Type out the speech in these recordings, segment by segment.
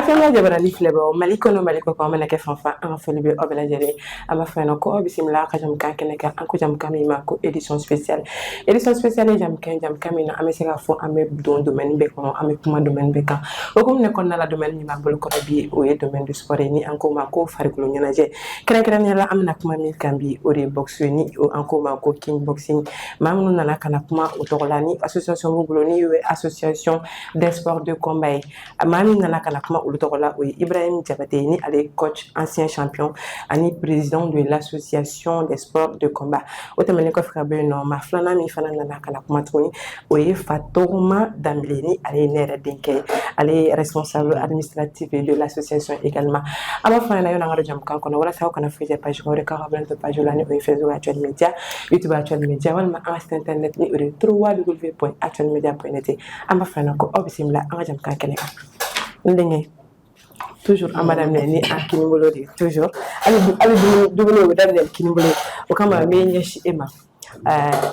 affaire de bana ni flebo maliko no maliko ko mana ke fanfa en foli be obela jere ama fana ko bismillah ka jam kan kene ka an ko jam kam ma ko édition spéciale jam kan na ame se ka fo ame don domaine be ko ame kuma domaine be kan o ko ne kon na la domaine ni ma bol ko bi o e domaine du sport ni an ko ma ko farikulu nyana je kren la amna kuma mi kan bi o de boxe ni o an ko ma ko king boxing mamnu nana kana kuma o to la ni association buglo ni association des sports de combat mami nana kana kuma o to la o Ibrahim Diabaté ni ale coach ancien champion ani président de l'association des sports de combat o tamane ko frabe no ma flana mi fana nana kana kuma toni o Fatoma Dambleni ale nere denke ale responsable administratif de l'association également ama fana yo na jam kan kono wala sa kana fije page ko re ka rablan to page la ni o Facebook Actuel Media YouTube Actuel Media wala ma site internet ni o www.actuelmedia.net ama fana ko obisimla anga jam kan kene ndenge toujours madame ni akini bolodi toujours ali dubule o dal kini bolo o kama me nyashi ema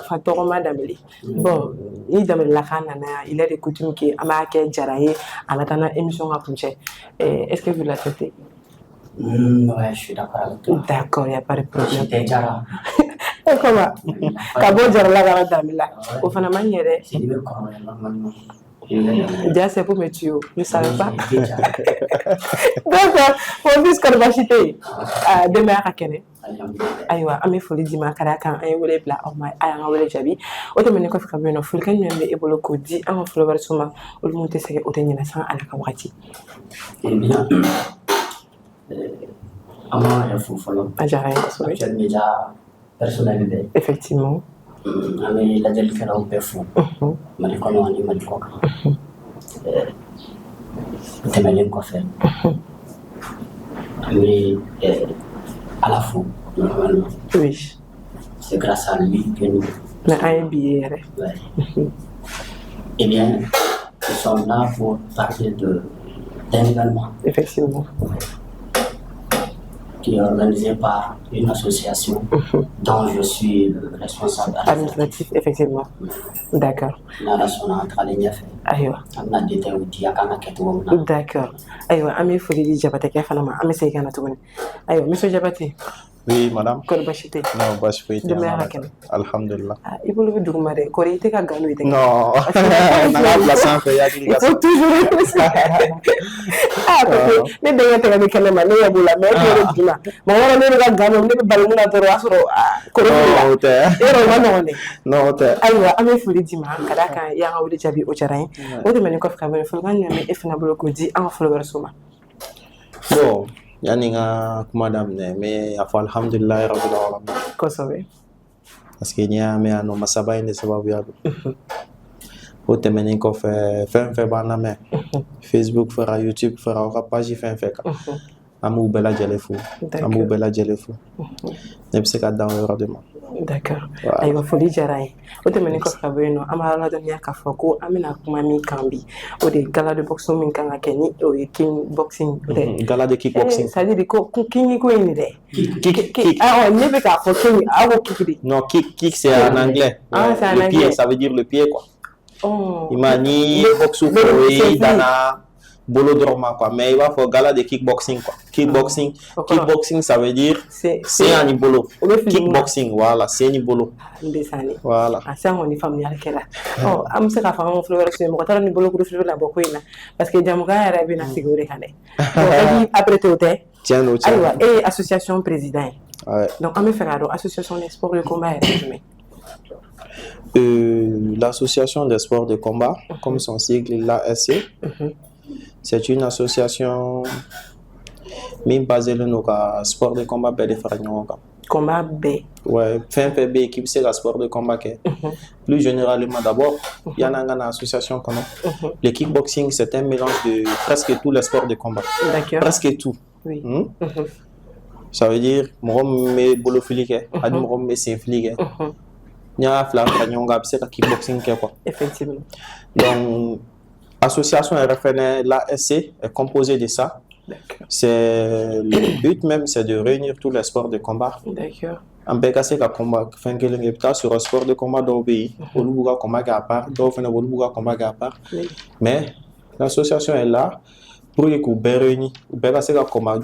Fatoma Dameli bon ni Dameli la kana na il est de coutume que amake jaraye anatana émission à punche est-ce que vous l'acceptez? Ouais, je suis d'accord avec toi. D'accord, il n'y a pas de problème. J'étais Jara. Comment? Kabo Jara la Damela. Au fond, c'est le corps, normalement. Déjà, c'est pour me tuer. Je ne savais pas. D'accord. On dit ce qu'on va chiter. Demain à Kene. Aïwa, ame foli di ma kada kan ay wole bla o ma ay nga wole jabi o to men ko fika beno ful kan nyambe e bolo ko di an flower suma o lu monte sege o te nyina san ala ka wakati eh bien ama ya fu folo ajara ko so Actuel Media personnalité effectivement ame la jël kala o befu mali ko no ani mali ko temelen ko fe ame à la fois, normalement. Oui. C'est grâce à lui que nous... Ouais. Eh bien, nous sommes là pour parler d'un événement. Effectivement. Qui est organisé par une association dont je suis le responsable administratif. Effectivement. D'accord. D'accord. Aïwa, Ami Fouli Diabaté, Kafalama, Ami Seykana Toumani. Aïwa, monsieur Diabaté. Oui, madame. Kol Bachité. Non, Bachité. Demain à quel? Alhamdulillah. Il faut le dire, Corée, t'es qu'à gagner. Non, il faut toujours ça. Ah, mais d'ailleurs, t'es avec elle, mais il y a de la mer, il y a de la mer. Mais on a même pas gagné, on a pas ballonné à droite sur Corée. Non, t'es. Aïwa, Ami Fouli Dima, Kadaka, Yang Aouli Jabi Ocharay. What the Menikoff Cameron, Fulgan, et Fnabolo Kodi, en Flower Soma. Bon. Yaninga madame ne mais afa alhamdulillah rabbil alamin ko sabe parce que nya me ano masaba inde sababu ya o temeni ko fe bana me Facebook fera YouTube fera ora page fe ka amu bela jelefu ne pse ka dans le rendement. D'accord. Aïwa foli jaray o temeni ko sabe no amala do nya ka foko amina kuma mi kambi o de gala de boxing min kan akeni o king boxing gala de kickboxing ça dit ko king ko ni de kick ah on ne peut pas faut king ah o kick non kick c'est en anglais le pied ça veut dire le pied quoi imani boxu ko dana bolo dorma quoi mais il va faut gala de kickboxing quoi kickboxing ça veut dire c'est un bolo kickboxing voilà c'est un bolo voilà c'est on est familial kela oh am se ka fa mon fleur c'est mo tara ni bolo ko fleur la boko ina parce que jamuga era bina sigure kane donc après tout tiens aïwa et association président donc am faire association des sports de combat l'association des sports de combat comme son sigle l'ASC. C'est une association basée sur le sport de combat de combat B. Ouais, FNFB équipe c'est le sport de combat. Plus généralement d'abord, il y a une association comme le kickboxing, c'est un mélange de presque tous les sports de combat. D'accord. Presque tout. Oui. Ça veut dire moi me bolo fliqué, moi me sinfliqué. Il y a fla c'est le kickboxing quoi. Effectivement. Donc l'association RFN, l'ASC est composée de ça. C'est le but même, c'est de réunir tous les sports de combat. D'accord. En Bécassé, le combat, sur un sport de combat dans le pays, on a combat à part, combat à part. Mais l'association est là pour que vous réunis, vous passez à comment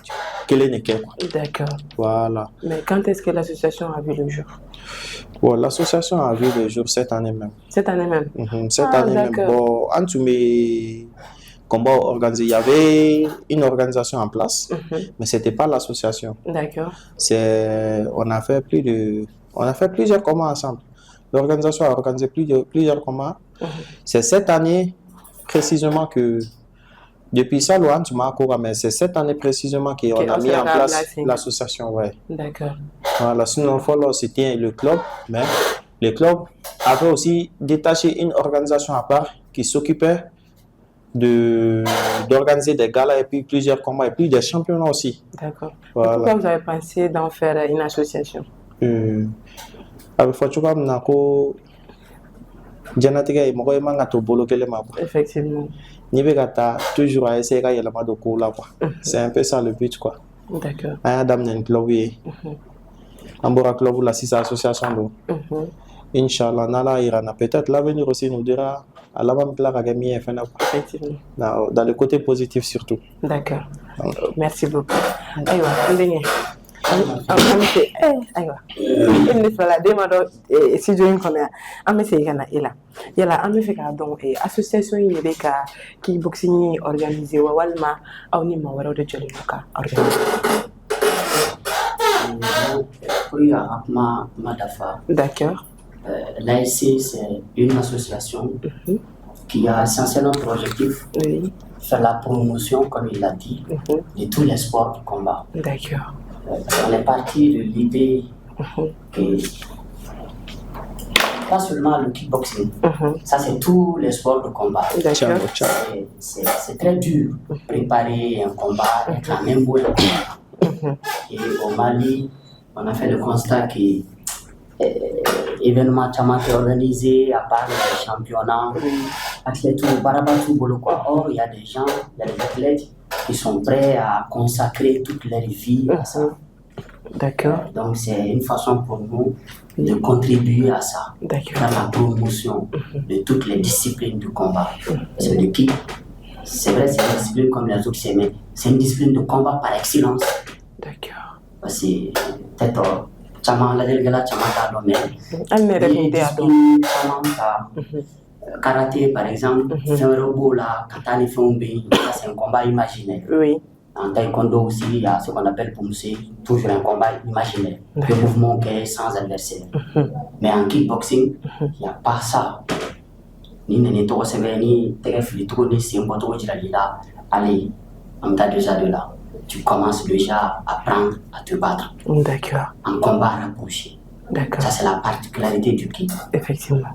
quel est le quoi. D'accord. Voilà. Mais quand est-ce que l'association a vu le jour? Bon, l'association a vu le jour cette année même. Cette année même? Cette année même. Bon, en tout cas, combat organisé, il y avait une organisation en place, mais c'était pas l'association. D'accord. On a fait plusieurs combats ensemble. L'organisation a organisé plusieurs combats. C'est cette année précisément que, depuis ça, Lohan, tu m'as couru, mais c'est cette année précisément qu'on a mis en place l'association. Ouais. D'accord. Voilà, sinon, c'était le club, mais le club avait aussi détaché une organisation à part qui s'occupait d'organiser des galas et puis plusieurs combats et puis des championnats aussi. D'accord. Voilà. Pourquoi vous avez pensé d'en faire une association? Effectivement. Toujours à essayer de c'est un peu ça le but, quoi. D'accord. Association. Inch'Allah, peut-être l'avenir aussi nous dira à la même place effectivement. Dans le côté positif surtout. D'accord. Merci beaucoup. Aywa, il ne fera des si je ne connais il y a association kickboxing organisé ou walma au niveau de Joliloka D'accord. L'ASC, c'est une association qui a essentiellement pour objectif faire la promotion, comme il l'a dit, de tous les sports de combat. D'accord. On est parti de l'idée que pas seulement le kickboxing, ça c'est tous les sports de combat. C'est très dur préparer un combat, être en même bout. Et au Mali, on a fait le constat que événements organisés à part les championnats, athlètes or il y a des gens, il y a des athlètes qui sont prêts à consacrer toute leur vie à ça. D'accord. Donc c'est une façon pour nous de contribuer à ça, dans la promotion de toutes les disciplines du combat. C'est le kick. C'est vrai, c'est une discipline comme les autres, mais c'est une discipline de combat par excellence. D'accord. Parce que peut-être karaté par exemple, c'est un combat imaginaire. Oui. En taekwondo aussi, il y a ce qu'on appelle poumsé, toujours un combat imaginaire, le mouvement qui est sans adversaire. Mais en kickboxing, il n'y a pas ça. Allez, on t'a déjà de là. Tu commences déjà à apprendre à te battre. D'accord. En combat rapproché. D'accord. Ça, c'est la particularité du kick. Effectivement.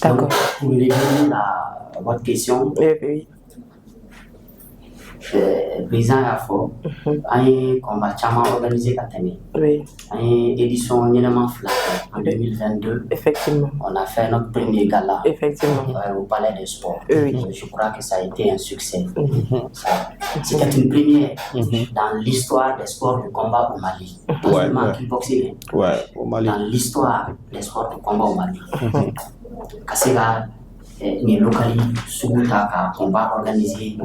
D'accord. Pour répondre à votre question, oui. Président Yafo, un combat organisé à Tami. Oui. Une édition en 2022. Effectivement. On a fait notre premier gala. Effectivement. Au Palais des Sports. Oui. Je crois que ça a été un succès. C'était une première dans l'histoire des sports de combat au Mali. Pas seulement kickboxing. Au Mali. Dans l'histoire des sports de combat au Mali. Kasega ni locali suguta ka combat organisé.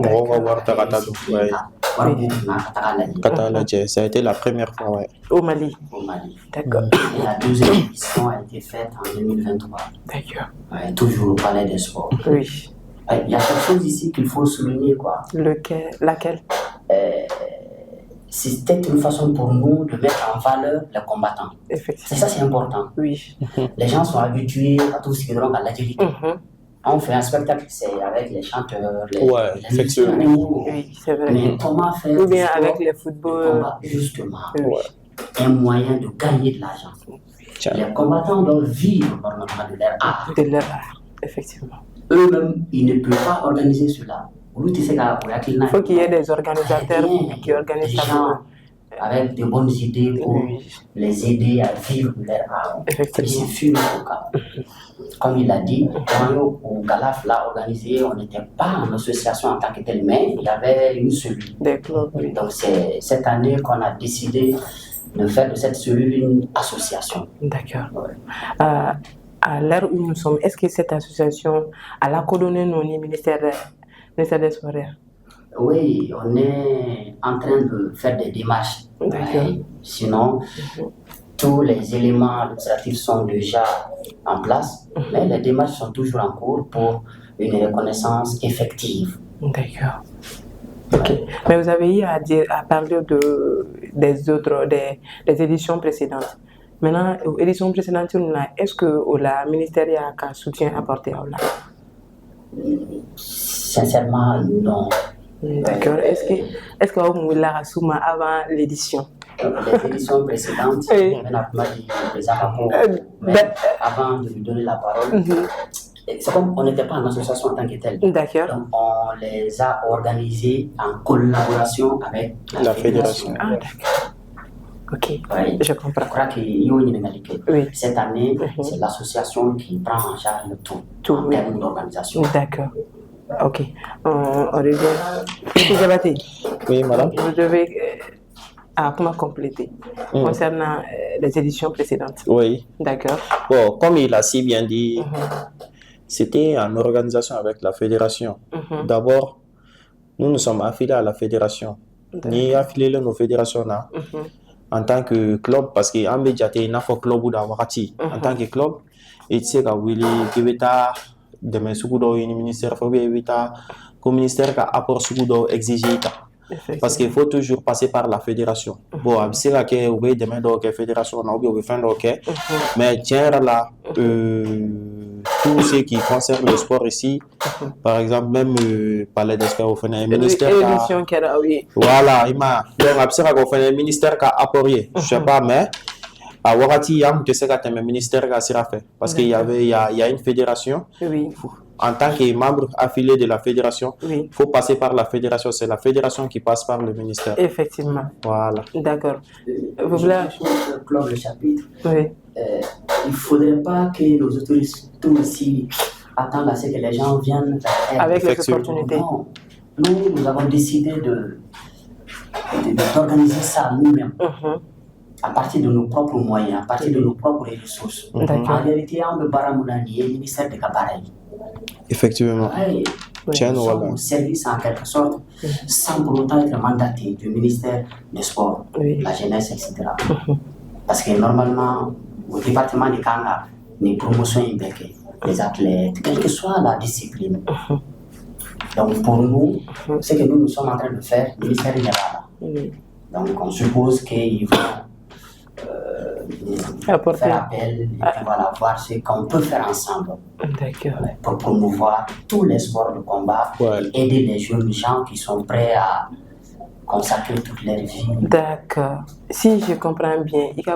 Ça a été la première fois, au Mali. Au Mali. D'accord. Et la deuxième édition a été faite en 2023. D'accord. Toujours au Palais des Sports. Oui. Il y a quelque chose ici qu'il faut souligner, quoi. Laquelle? C'était une façon pour nous de mettre en valeur les combattants. Effectivement. C'est ça, c'est important. Oui. Les gens sont habitués à tout ce qui est à l'agilité. On fait un spectacle, c'est avec les chanteurs, les effectivement. Oui, c'est vrai. Mais comment faire ou bien avec les footballs. Justement, un moyen de gagner de l'argent. Les combattants doivent vivre normalement de leur art. De leur art, effectivement. Eux-mêmes, ils ne peuvent pas organiser cela. Il faut qu'il y ait des organisateurs qui organisent ça. Avec de bonnes idées pour les aider à vivre leur art. Effectivement. C'est fut le cas. Comme il a dit, au Galaf l'a organisé, on n'était pas en association en tant que tel, mais il y avait une cellule. Donc c'est cette année qu'on a décidé de faire de cette cellule une association. D'accord. À l'heure où nous sommes, est-ce que cette association a la coordonnée non ministère des Sports? Oui, on est en train de faire des démarches. Sinon, tous les éléments administratifs sont déjà en place, mais les démarches sont toujours en cours pour une reconnaissance effective. D'accord. Ok. Mais vous avez eu à parler des éditions précédentes. Maintenant, l'édition précédente, est-ce que la ministère a un soutien apporté à là? Sincèrement, non. D'accord. Est-ce que vous l'avez souvent avant l'édition? Les éditions précédentes, avant de lui donner la parole, c'est comme on n'était pas en association en tant que telle. D'accord. Donc on les a organisées en collaboration avec la fédération. Ah, d'accord. Ok, oui. Je comprends. Je crois que cette année, c'est l'association qui prend en charge le tout en termes d'organisation. D'accord. Ok. On revient. Oui, madame. Vous devez comment compléter concernant les éditions précédentes. Oui. D'accord. Bon, comme il a si bien dit, c'était en organisation avec la fédération. D'abord, nous sommes affiliés à la fédération. Ni affiliés à nos fédérations là. En tant que club, parce que en médiaté, il y a un club ou d'awarati. En tant que club, et tu sais que Wita demain sukudo une ministère faut bien Wita que ministère ka apport sukudo exiger. Parce qu'il faut toujours passer par la fédération. Bon, c'est là que vous demain donc fédération on a oublié fin donc mais tiens là tout ce qui concerne le sport ici, par exemple même palais des sports au fin ministère voilà, il m'a donc absent qu'on fait un ministère qui a apporté je sais pas mais à Warati yam tu sais que le ministère qui a fait parce qu'il y a une fédération. Oui. En tant que membre affilié de la fédération, il faut passer par la fédération. C'est la fédération qui passe par le ministère. Effectivement. Voilà. D'accord. Vous voulez clore le chapitre? Oui. Il ne faudrait pas que nos autorités ici attendent à ce que les gens viennent avec les opportunités. Non. Nous avons décidé d'organiser ça nous-mêmes. À partir de nos propres moyens, à partir de nos propres ressources. En réalité, on me baramounani le ministère de Kabaray. Effectivement. Nous sommes au service en quelque sorte, sans pour autant être mandaté du ministère des Sports, la jeunesse, etc. Parce que normalement, au département de Kanga, les promotions impliquées, les athlètes, quelle que soit la discipline. Donc pour nous, ce que nous sommes en train de faire, le ministère n'est pas là. Donc on suppose qu'ils vont faire appel et puis voilà, voir ce qu'on peut faire ensemble pour promouvoir tous les sports de combat et aider les jeunes gens qui sont prêts à consacrer toute leur vie. D'accord. Si je comprends bien, il y a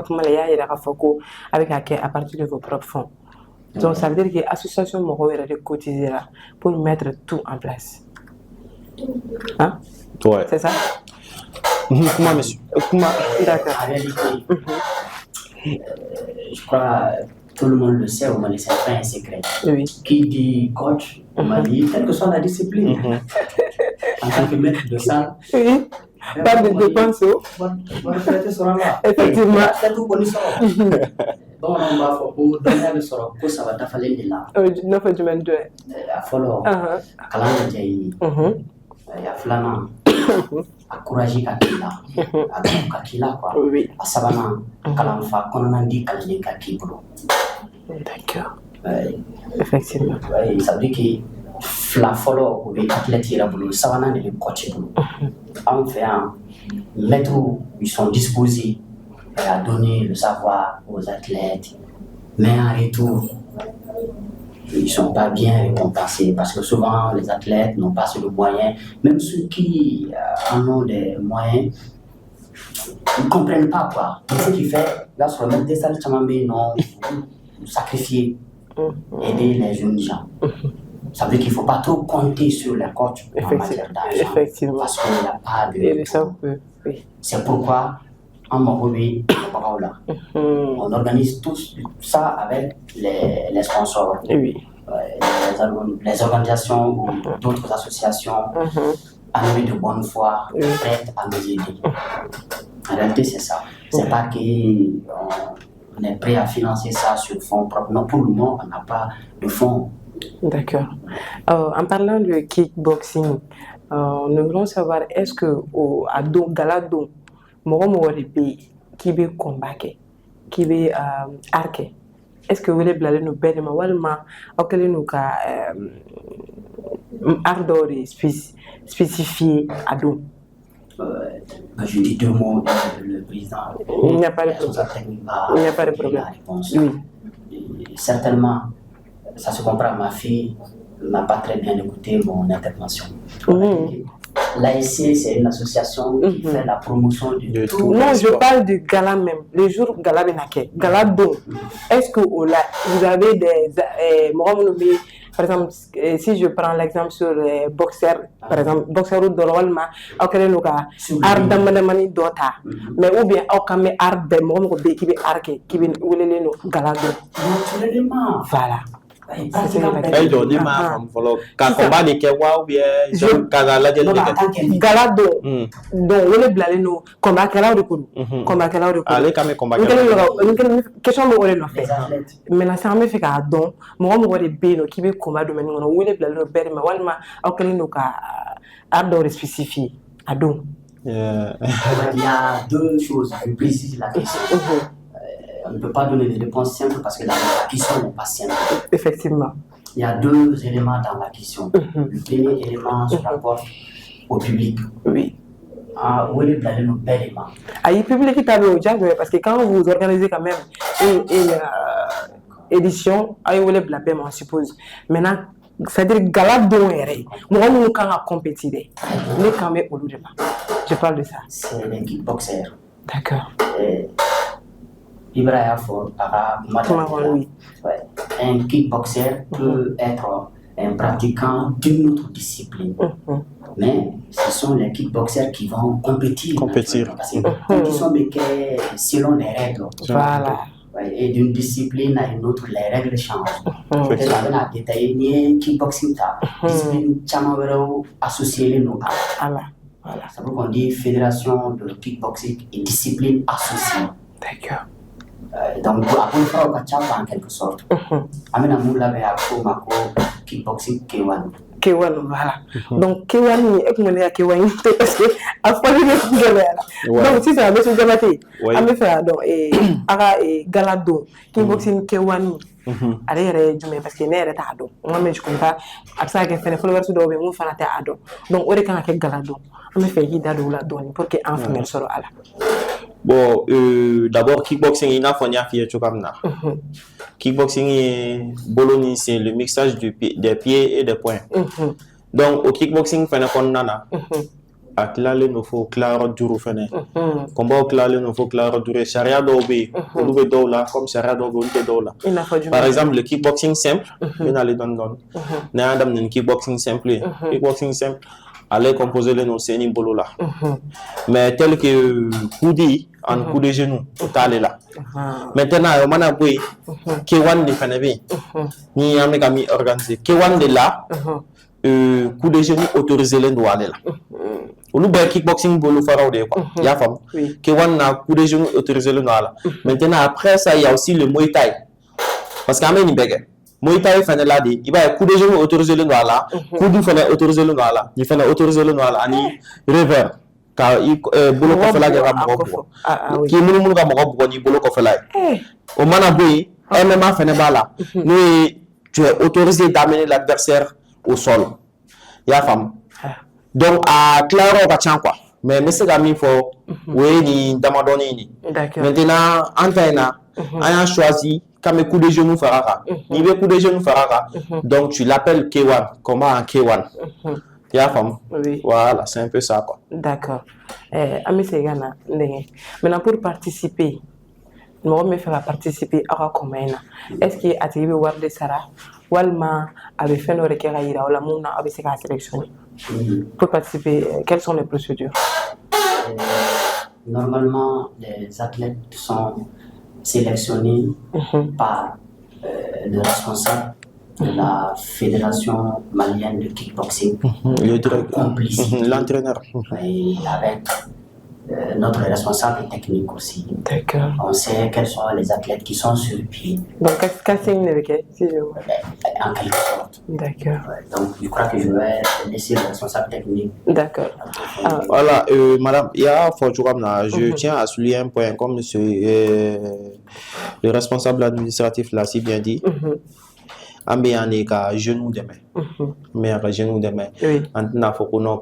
à partir de vos propres fonds. Donc ça veut dire que l'association Moro cotisera pour mettre tout en place. Hein? Ouais. C'est ça? Comment, monsieur? Comment? D'accord. En réalité, je crois tout le monde le sait, au Mali, c'est pas un secret. Oui. Qui dit coach, au Mali, quelle que soit la discipline, en tant que maître de salle, pas de dépenses. Effectivement. Donc, on va pour donner le sort, pour ça va t'affaler de là. Non, faut du même deux. À follow. Kalanga Jai. Ya Flana. À courager Kakila. À Kakila, quoi. À Savana. Kalamfa, Kononandi, Kalika Kibro. D'accord. Effectivement. Ça veut dire que la follow, ou les athlètes, il y a le Savana et le coach. En fait, mettre où ils sont disposés à donner le savoir aux athlètes, mais en retour, ils ne sont pas bien récompensés parce que souvent les athlètes n'ont pas de moyens, même ceux qui en ont des moyens, ils ne comprennent pas quoi. Et ce qui fait, là, sur le même des salles, non, sacrifier, aider les jeunes gens. Ça veut dire qu'il ne faut pas trop compter sur les coachs en matière d'argent. Effectivement. Parce qu'il n'y a pas de... C'est pourquoi on organise tout ça avec les sponsors, les organisations ou d'autres associations animées de bonne foi, prêtes à nous aider. En réalité, c'est ça. C'est pas qu'on est prêt à financer ça sur fonds propres. Non, pour le moment, on n'a pas de fonds. D'accord. En parlant de kickboxing, nous voulons savoir, est-ce que à Galado, qui veut combattre, qui veut arquer, est-ce que vous voulez blaler nos belles mains, walma, auquel nous ka ardor spécifié à dos? Je dis 2 mots, le président. Il n'y a pas de problème. Il n'y a pas de problème. Oui. Certainement, ça se comprend, ma fille n'a pas très bien écouté mon intervention. L'ASC, c'est une association qui fait la promotion de tout. Non, je parle du gala même. Le jour gala benake, gala don. Est-ce que vous avez des par exemple, si je prends l'exemple sur les boxeurs, par exemple, boxeur ou dololma, auquel nous a art d'amadamani dota, mais ou bien aucun art de mon qui veut arquer, qui veut ouler nos gala don. Naturellement. Voilà. Elle donne ma femme quand combat de kewa ou bien galado donc on est blalé no combat kala de kudu combat kala de kudu allez quand même combat question me ole no fait mais la ça me fait ka don mo de beno qui veut combat de menino on est blalé no bere ma walma akeli no ka ardo spécifié à don. Il y a 2 choses, je précise la question. On ne peut pas donner des réponses simples parce que la question n'est pas simple. Effectivement. Il y a 2 éléments dans la question. Le premier élément se rapporte au public. Oui. Où est le bel élément? Le public est allé au diable parce que quand vous organisez quand même une édition, où est le bel, on suppose. Maintenant, c'est-à-dire galadon est moi nous quand on compétit mais quand même au lieu je parle de ça. C'est les kickboxers. D'accord. Ibrahim Ford, un kickboxer peut être un pratiquant d'une autre discipline. Mais ce sont les kickboxers qui vont compétir. Parce que ils sont selon les règles. Voilà. Et d'une discipline à une autre, les règles changent. Peut-être qu'on a détaillé kickboxing, discipline associée nous. Voilà. C'est pourquoi on dit fédération de kickboxing et discipline associée. D'accord. Donc, après, il faut en quelque sorte. Amina Moula Beako Mako kickboxing K1. K1, voilà. Donc, K1, est-ce K1 parce que après, donc, si c'est un monsieur Gamate, on me fait donc, Galado, kickboxing K1. Allez, parce que n'est pas ado. On me dit comme ça, après que fait follower sur dobe, on fait la ado. Donc, on est quand même Galado. On me fait guider la donne pour que un femelle soit là. Bon, d'abord, kickboxing, il n'a pas fait de kickboxing, Bologna, c'est le mixage des pieds et des poings. Donc, au kickboxing, il faut à claler nos faux clairs durs. Combat au claler nos faux clairs durs. Charia d'obé, ou dola, comme charia d'obé, dola. Par exemple, le kickboxing simple, il a les don. N'a pas de kickboxing simple. Kickboxing simple, allez composer les notions bolo là. Mais tel que Koudi, en coup de genou, tout là. Maintenant, on a dit K1 de Fanabi, ni un mégami organisé. K1 de là, coup de genou autorisé les doigts là. On nous bat kickboxing bolo farao de quoi. Il y a femme. K1 na coup de genou autorisé les doigts là. Maintenant, après ça, il y a aussi le Muay Thai. Parce qu'à même il Muay Thai fait là dit, il va coup de genou autorisé le doigt là, coup de fait autorisé le doigt là, il fait autorisé le doigt là, ani revers. Car il bolo ko fela ga moko ki munu ga moko ni bolo ko fela au manaboui MMA fait bala nous tu es autorisé d'amener l'adversaire au sol ya femme donc à claro ba chan quoi mais c'est gami faut oui ni damadoni ni maintenant antena a choisi comme coup de genou faraka ni be coup de genou faraka donc tu l'appelles K1 comment en K1 oui. Voilà, c'est un peu ça quoi. D'accord. Ami Segana, maintenant pour participer, nous me faire participer à comment est-ce qu'il a attribué Ward de Sarah Walma avait fait nos requêtes ou la mouna avait été sélectionné. Pour participer, quelles sont les procédures? Normalement, les athlètes sont sélectionnés par le responsable de la Fédération malienne de kickboxing, l'entraîneur, avec notre responsable technique aussi. D'accord. On sait quels sont les athlètes qui sont sur pied. Donc, qu'est-ce que c'est en quelque sorte. D'accord. Donc, je crois que je vais laisser le responsable technique. D'accord. Voilà, madame, il y a je tiens à souligner un point, comme monsieur, le responsable administratif l'a si bien dit. Ambiance ka genou demain. Mais genou demain.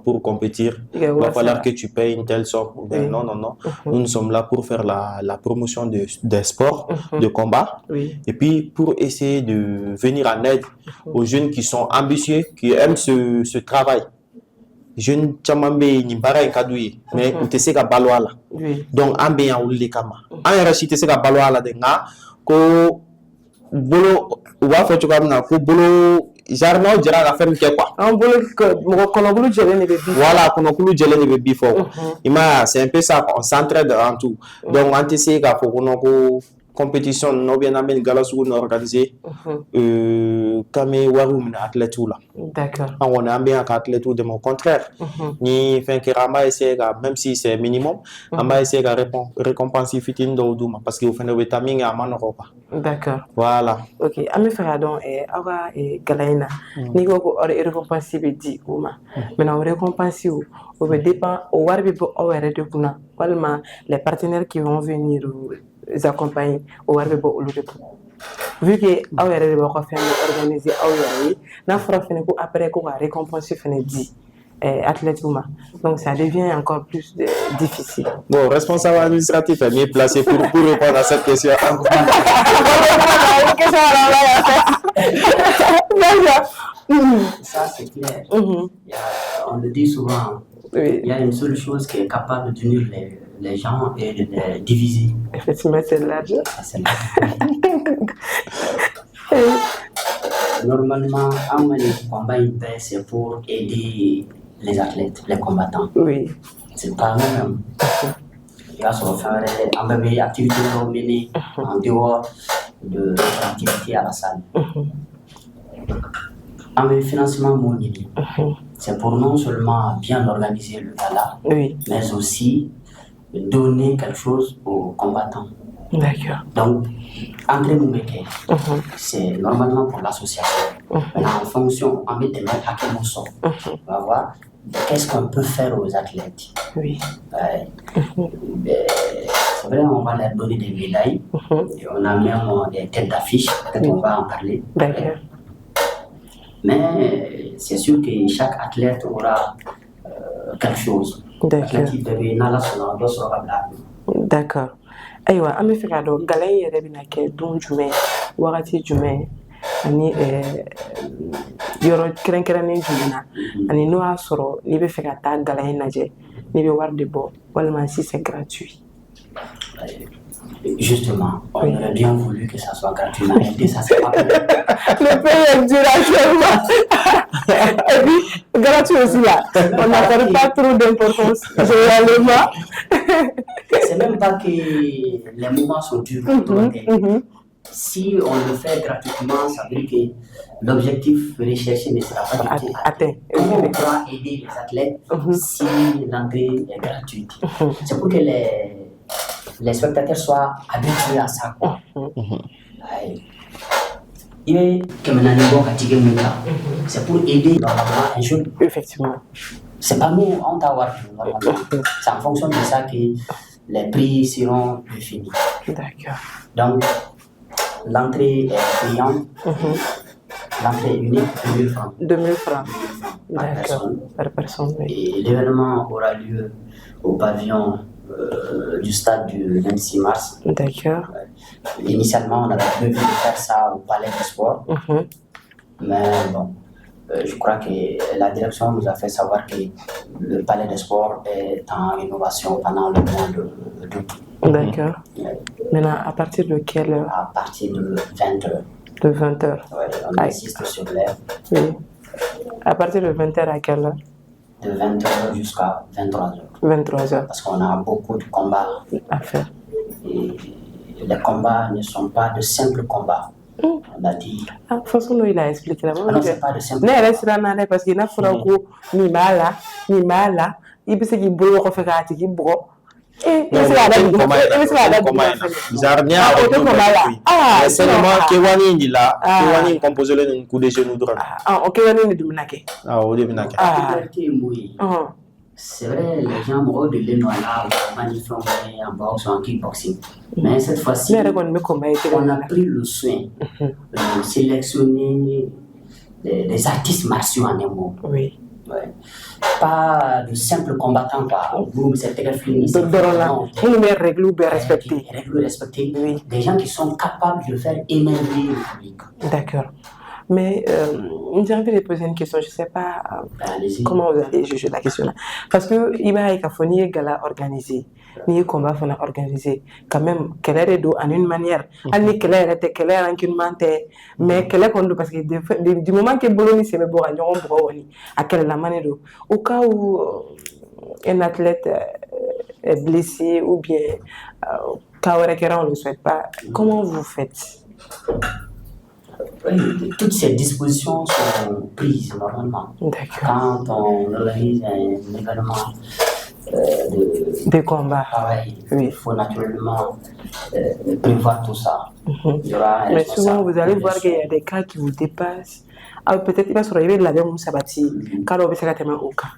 Pour compétir, il va falloir que tu payes une telle somme. Non. Nous sommes là pour faire la promotion des sports, de combat. Et puis pour essayer de venir en aide aux jeunes qui sont ambitieux, qui aiment ce travail. Jeunes chamambe ni bara kadouye mais on te sait ka balwala. Donc ambiance ou les kama. En réalité c'est ka balwala de nga ko bolo ou va faire ko bolo jarna o jara la ferme ke quoi en bolo ko kono bolo jele ne be bi voilà kono bolo jele ne be bi fo ima c'est un peu ça, on s'entraide en tout. Donc on te sait ka fo kono ko compétition no bien amen galasu no organisé kame waru min athlète là. D'accord. On a bien athlète de mon contraire ni fin que rama essayer même si c'est minimum on va essayer de récompenser fitin do duma parce que vous faites des vitamines à manoro pas. D'accord. Voilà. OK, ami frère donc awa galaina ni ko récompense be di uma maintenant récompense o be dépend o warbe bo o wéré de kuna walma les partenaires qui vont venir les accompagner au warbe bo olu de vu que awere ba ko faire organiser awere na fera fene ko après ko récompense fene di athlète Ouma. Donc ça devient encore plus difficile. Bon, responsable administratif est mieux placé pour répondre à cette question. Ça c'est clair. On le dit souvent. Il y a une seule chose qui est capable d'unir les gens et de les diviser. Effectivement, c'est l'argent. Normalement, en combat, c'est pour aider les athlètes, les combattants. Oui. C'est pas même. Il y a sur faire des activités menées en dehors de l'activité à la salle. En financement monétaire, c'est pour non seulement bien organiser le gala, mais aussi donner quelque chose aux combattants. D'accord. Donc, André Moumeke, c'est normalement pour l'association. En fonction, on met des mains à quel sort. On va voir qu'est-ce qu'on peut faire aux athlètes. Oui. C'est vrai, on va leur donner des médailles. Et on a même des têtes d'affiche, peut-être on va en parler. D'accord. Mais c'est sûr que chaque athlète aura quelque chose. D'accord. Aywa, ame fika do galay yere bina ke dun jume wakati jume ani yoro keren jumena ani no asoro ni be fika ta galay naje ni be warde bo walma si c'est gratuit. Justement, on aurait bien voulu que ça soit gratuit, mais en réalité, ça c'est pas le pays est dur actuellement. Et puis, gratuit aussi là. On n'accorde pas trop d'importance, généralement. C'est même pas que les moments sont durs. Si on le fait gratuitement, ça veut dire que l'objectif recherché ne sera pas atteint. Comment on pourra aider les athlètes si l'entrée est gratuite? C'est pour que les spectateurs soient habitués à ça. C'est pour aider normalement un jeune. Effectivement. C'est pas nous, on doit normalement. C'est en fonction de ça que les prix seront définis. D'accord. Donc, l'entrée est payante. L'entrée est unique, 2000 francs. 2000 francs. Par personne. Oui. Et l'événement aura lieu au pavillon du stade du 26 mars. D'accord. Initialement, on avait prévu de faire ça au Palais des Sports. Mais bon, je crois que la direction nous a fait savoir que le Palais des Sports est en rénovation pendant le mois d'août. D'accord. Maintenant, à partir de quelle heure? À partir de 20h. De 20h. Oui, on insiste sur l'heure. Oui. À partir de 20h à quelle heure? De 20h jusqu'à 23h. 23h. Parce qu'on a beaucoup de combats à faire. Et les combats ne sont pas de simples combats. On a dit. Ah, façon il a expliqué là. Non, c'est pas de simples combats. Non, parce qu'il n'a pas ni mala, il peut se dire bolo ko fekati ki bro. seulement Kewani ni là, Kewani compose le coup de genou droit. Kewani ni duminake. C'est vrai, les gens m'ont de là, magnifiquement en boxe ou en kickboxing. Mais cette fois-ci, on a pris le soin de sélectionner des artistes martiaux en un mot. Oui. Ouais. Pas de simples combattants, c'est fini. Règles respectées. Oui. Des gens qui sont capables de faire émerger le public. D'accord. Mais j'ai envie de poser une question, je ne sais pas comment vous allez juger la question là. Parce que il va y avoir un gala organisé, ni combat organisé. Quand même, quelle est en une manière. Ani quelle est en une manière. Mais quelle est parce que du moment que Bologna se met à quelle est la manière. Au cas où un athlète est blessé ou bien quand on ne le souhaite pas, comment vous faites? Toutes ces dispositions sont prises normalement. Quand on organise un événement de combat, il faut naturellement prévoir tout ça. Mais souvent, vous allez voir qu'il y a des cas qui vous dépassent. Alors peut-être qu'il va se réveiller de la même sabati, car on va se faire au cas.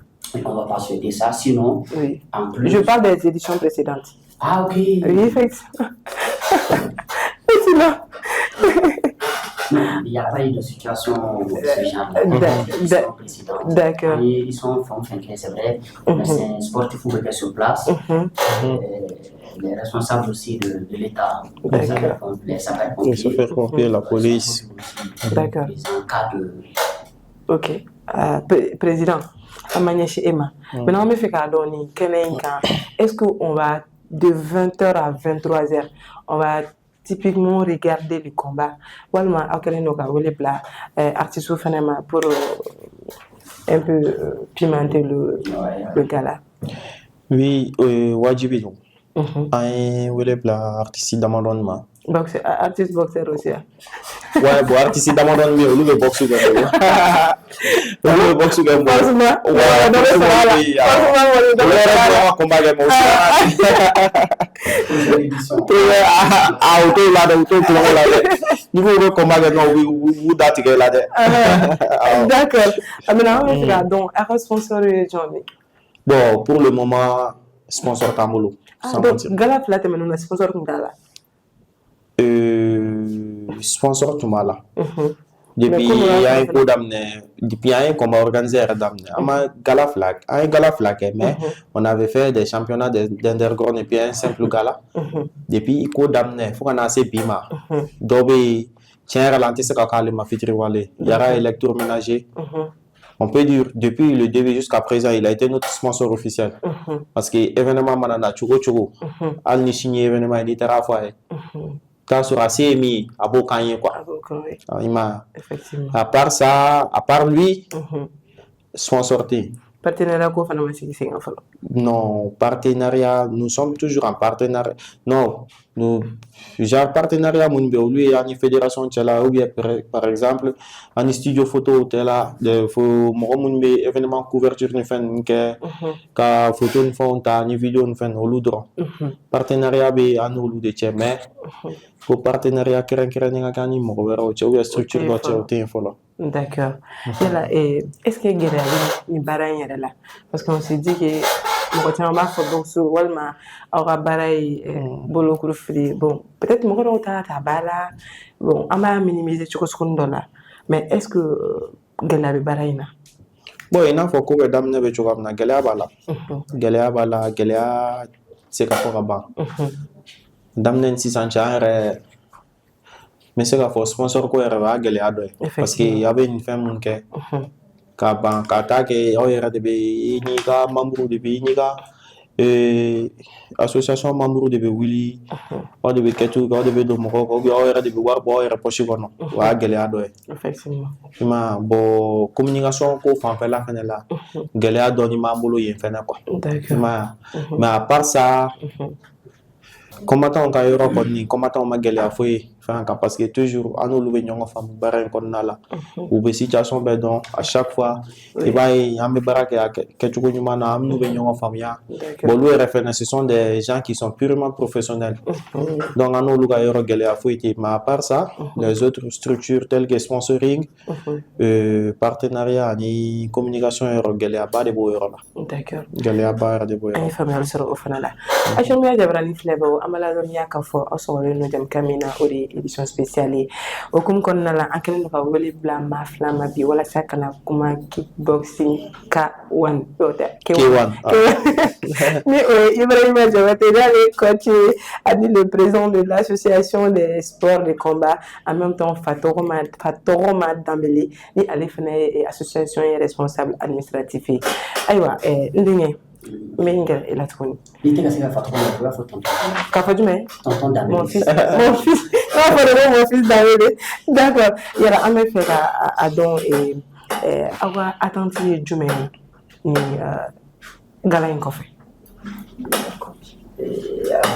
On va pas souhaiter ça, sinon, en plus... Je parle des éditions précédentes. Ah, ok. Oui, effectivement. Sinon... Il n'y a pas eu de situation de ce genre. D'accord. Ils sont c'est vrai, mais c'est un sportif qui est sur place. Les responsables aussi de l'État, les sapeurs-pompiers, la police. D'accord. En cas de... Ok. Président, Amagneshi Emma. Maintenant, on me fait cadeau, est-ce qu'on va de 20h à 23h, on va typiquement regarder le combat. Walma artiste pour un peu pimenter le gala. Oui, wajibi. Un artiste d'amendement. Artiste boxeur aussi. Ouais, bon, artiste d'amendement, mais le boxe le boxe D'accord. Bon, pour le moment, sponsor Kamolo. Gala flat mais sponsor Gala. Sponsor Tumala. Depuis il y a un coup d'amener, depuis il y a un combat organisé d'amener. Un gala flag, mais on avait fait des championnats d'underground et puis un simple gala. Depuis il coup d'amener, il faut qu'on a assez pima. Dobi tiens ralenti ce qu'a ma fitri wale. Il y aura électroménager. On peut dire depuis le début jusqu'à présent, il a été notre sponsor officiel. Parce que l'événement manana chugo al ni signé événement il était à fois. Tant sur ACMI à Bokanye quoi. Effectivement. À part ça, à part lui, sponsoré. Partenariat quoi Non, partenariat, nous sommes toujours en partenariat. Non, nous, genre partenariat, lui et une fédération, ou bien par exemple, un studio photo, mon événement couverture, nous faisons que photo, nous faisons une vidéo, nous faisons au loudron. Partenariat, à nous, de mais pour partenariat, structure, d'accord. Est-ce que Guéréali est là? Parce qu'on s'est dit que bon, peut-être bon, on va minimiser mais est-ce que Guéréali Baraina? Bon, il n'a faut que dame ne veut pas Guéréali, c'est qu'à dame 600 mais c'est qu'il faut sponsor quoi parce qu'il y avait une femme qui membre de association membre de Willy ou de Ketu ou de Domoro ou de Warbo et reproché effectivement bon communication qu'on fait la fin là Galéa donne membre y mais à part ça combattant on combattant ma Galéa foi parce que toujours à nous louer nyongo femme barren konnala ou be situation be donc à chaque fois et bah il y a mes baraka que tu connais mana am louer nyongo femme ya bon louer référence ce sont des gens qui sont purement professionnels donc à nous louer yoro gele a fouité mais à part ça les autres structures telles que sponsoring partenariat ni communication yoro gele a pas de beau yoro là d'accord gele a pas de beau yoro ay famel soro o fanala acho mi jabrani flebo amala do ya ka fo asoro no jam kamina ori édition spéciale o kum kon nala akene fa woli bla ma flama bi wala sakana kuma kickboxing K1 K1 mais Ibrahima Diawate le coach ani le président de l'association des sports de combat en même temps Fatoroma Dambélé ni alifane association responsable administratif aywa ndinge Menga et la tournée. Il était assez fort, il va faire tonton. Tonton Damé. Mon fils. Mon fils Damé. D'accord. Il y a un fait à don et avoir attendu Jumé ni Galain Koffé.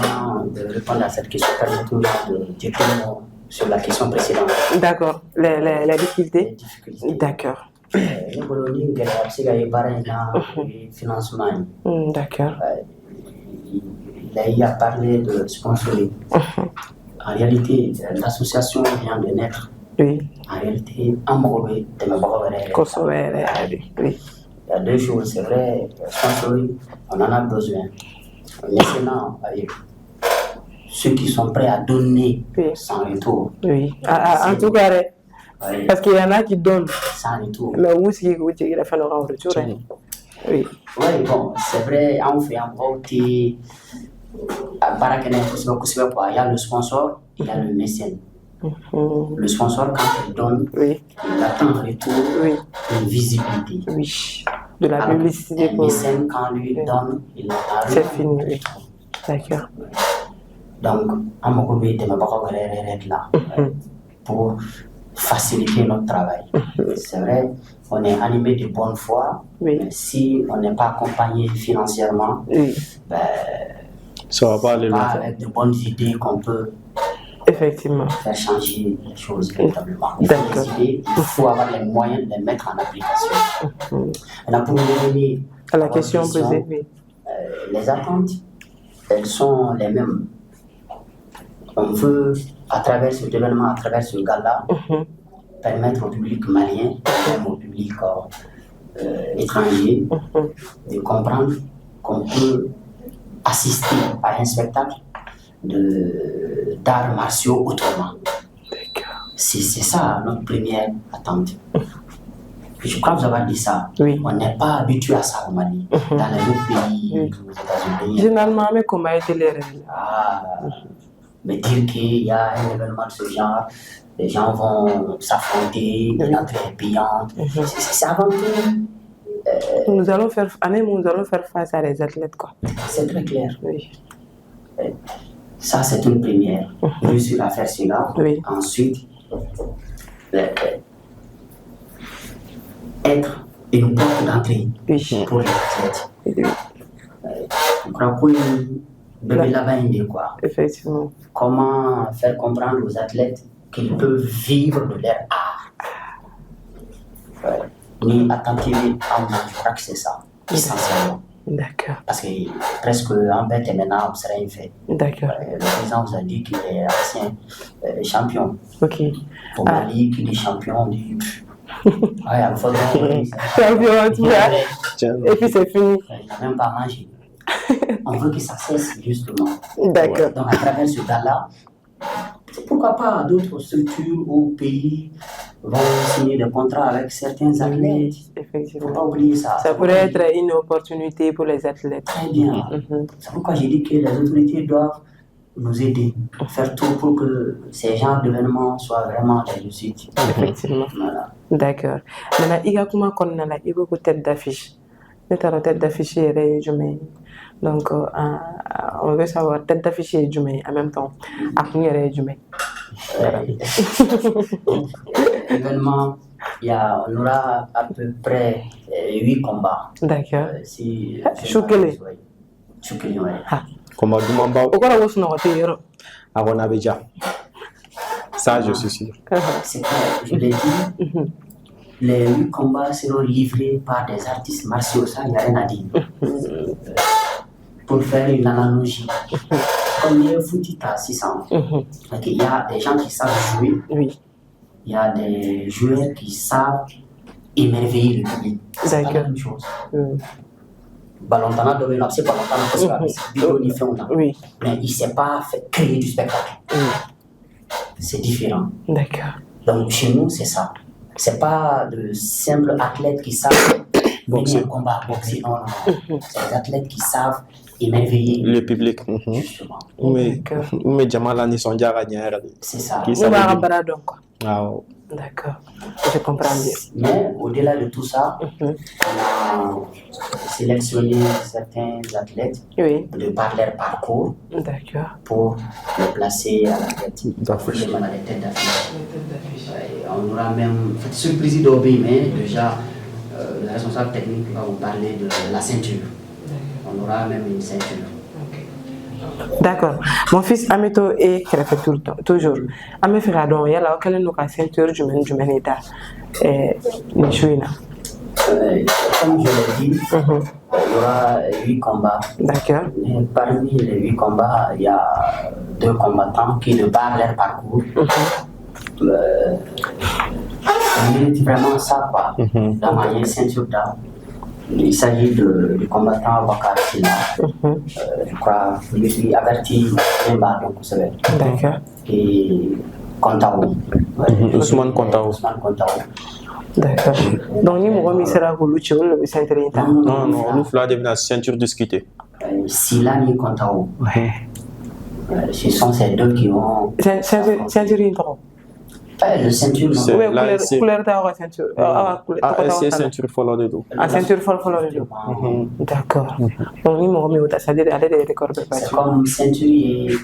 Avant de répondre à cette question, permettez-moi de dire un mot sur la question précédente. D'accord. Les difficultés. D'accord. Financement. D'accord. Il a parlé de sponsoring. En réalité, l'association vient de naître. Oui. En réalité, oui. Il y a deux choses, c'est vrai, sponsoring, on en a besoin. Maintenant, ceux qui sont prêts à donner sans retour. Oui. En tout cas, oui. Parce qu'il y en a qui donnent sans retour. Mais où est-ce qu'il a fait le retour? Oui. Oui, bon, c'est vrai, on fait un vote. Il y a le sponsor, il y a le mécène. Le sponsor, quand il donne, il attend en retour une visibilité. Oui. De la publicité. Le mécène, quand lui donne, il attend. C'est fini, oui. D'accord. Donc, on va là pour faciliter notre travail. C'est vrai, on est animé de bonne foi, mais si on n'est pas accompagné financièrement, ça va pas aller loin. Avec de bonnes idées qu'on peut effectivement faire changer les choses véritablement. Il faut avoir les moyens de les mettre en application. Alors pour revenir à la question posée, les attentes, elles sont les mêmes. On veut, à travers cet événement, à travers ce gala, permettre au public malien, même au public étranger, de comprendre qu'on peut assister à un spectacle d'arts martiaux autrement. C'est ça notre première attente. Je crois que vous avez dit ça. Oui. On n'est pas habitué à ça au Mali. Dans les autres pays, aux États-Unis. Généralement, mais comment a été les règles? Mais dire qu'il y a un événement de ce genre, les gens vont s'affronter, l'entrée est payante. C'est avant tout. Nous allons faire face à les athlètes, quoi. C'est très clair. Oui. Ça, c'est une première. Réussir à faire cela. Oui. Ensuite, être une porte d'entrée pour les athlètes. Je crois que là-bas, quoi. Effectivement. Comment faire comprendre aux athlètes qu'ils peuvent vivre de leur art. Ni attentivement, je crois que c'est ça, essentiellement. D'accord. Parce que presque en fait, maintenant, on serait un fait. D'accord. Le président vous a dit qu'il est ancien champion. Ok. Au Mali, qu'il est champion du. Champion, tu vois. Et puis c'est fini. Il n'a même pas mangé. On veut que ça cesse, justement. D'accord. Donc, à travers ce gala, pourquoi pas d'autres structures ou pays vont signer des contrats avec certains athlètes. Effectivement. Il ne faut pas oublier ça. Ça pourrait être une opportunité pour les athlètes. Très bien. C'est pourquoi j'ai dit que les autorités doivent nous aider, faire tout pour que ces genres d'événements soient vraiment des réussites. Effectivement. Voilà. D'accord. Maintenant, il y a comment qu'on a il y a tête d'affiche. Notre tête d'affiche est Jumé. Donc, on veut savoir tête d'affiche est Jumé en même temps. À combien est Jumé? L'événement, on aura à peu près 8 combats. D'accord. Si Choukele. Choukele, oui. Combat du Mamba. Pourquoi on a besoin de Avant Abidjan. Ça, je suis sûr. C'est clair, je l'ai dit. Les 8 combats seront livrés par des artistes martiaux, ça, il n'y a rien à dire. Pour faire une analogie, comme il y a Footita 600, il y a des gens qui savent jouer, il y a des joueurs qui savent émerveiller le public. C'est pas la même chose. Balontana doit c'est Balontana parce que mais il ne sait pas créer du spectacle. C'est différent. D'accord. Donc chez nous, c'est ça. C'est pas de simples athlètes qui savent boxer, combat, boxer. Non. C'est des athlètes qui savent émerveiller le public. Justement. Mais Jamal ni son jara nyara. C'est ça. D'accord. Je comprends bien. Mais au-delà de tout ça, on a sélectionné certains athlètes de par leur parcours pour les placer à la tête d'affiche. On aura même fait surprise d'Obé, mais déjà le responsable technique va vous parler de la ceinture. On aura même une ceinture. D'accord. Mon fils Ameto est fait tout le temps, toujours. Amé fera donc, il y a là, quelle est notre ceinture du Ménéda comme je l'ai dit, il y aura 8 combats. D'accord. Et parmi les 8 combats, il y a 2 combattants qui, de par leur parcours, méritent vraiment ça, quoi. La manière ceinture d'art. Il s'agit du combattant Bakar Silla. Je crois qu'il est averti d'un bâton, vous savez. D'accord. Et Kontaou. Ousmane Kontaou. D'accord. Donc, nous avons mis ça pour le ceinture. Non, nous avons devenu la ceinture discutée. Silla et Kontaou. Ce sont ces deux qui vont. Ceinture intro. Le ceinture, couleur de ceinture. C'est ceinture follow de tout. Ceinture follow de tout. D'accord. Donc, nous avons mis ça, c'est comme ceinture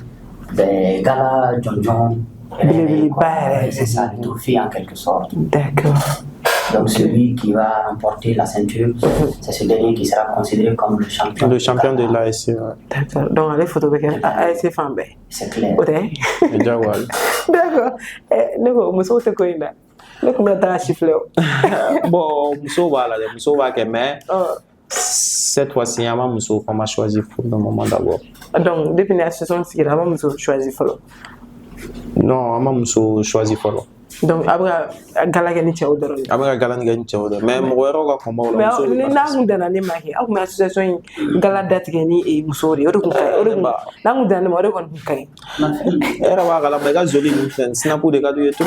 et des galas John. C'est ça, le trophée en quelque sorte. D'accord. Donc, celui qui va remporter la ceinture, c'est ce dernier qui sera considéré comme le champion. Le champion de l'ASC. D'accord. Donc, les photos avec l'ASC Fambe. C'est clair. D'accord. Nous sommes tous les deux. Nous sommes tous chifflés. Bon, nous sommes mais cette fois-ci, nous sommes choisi pour le moment d'abord. Donc, depuis la saison, nous avons choisi pour non, nous sommes choisi pour donc après galagani tchawdoro après galagani tchawdoro mais mo wero ko mo mais na ngudana ne maki ak ma association galadat gani e musori odo kai na ngudana mo odo kai era wa gala bega joli ni sen snapu de kadu yetu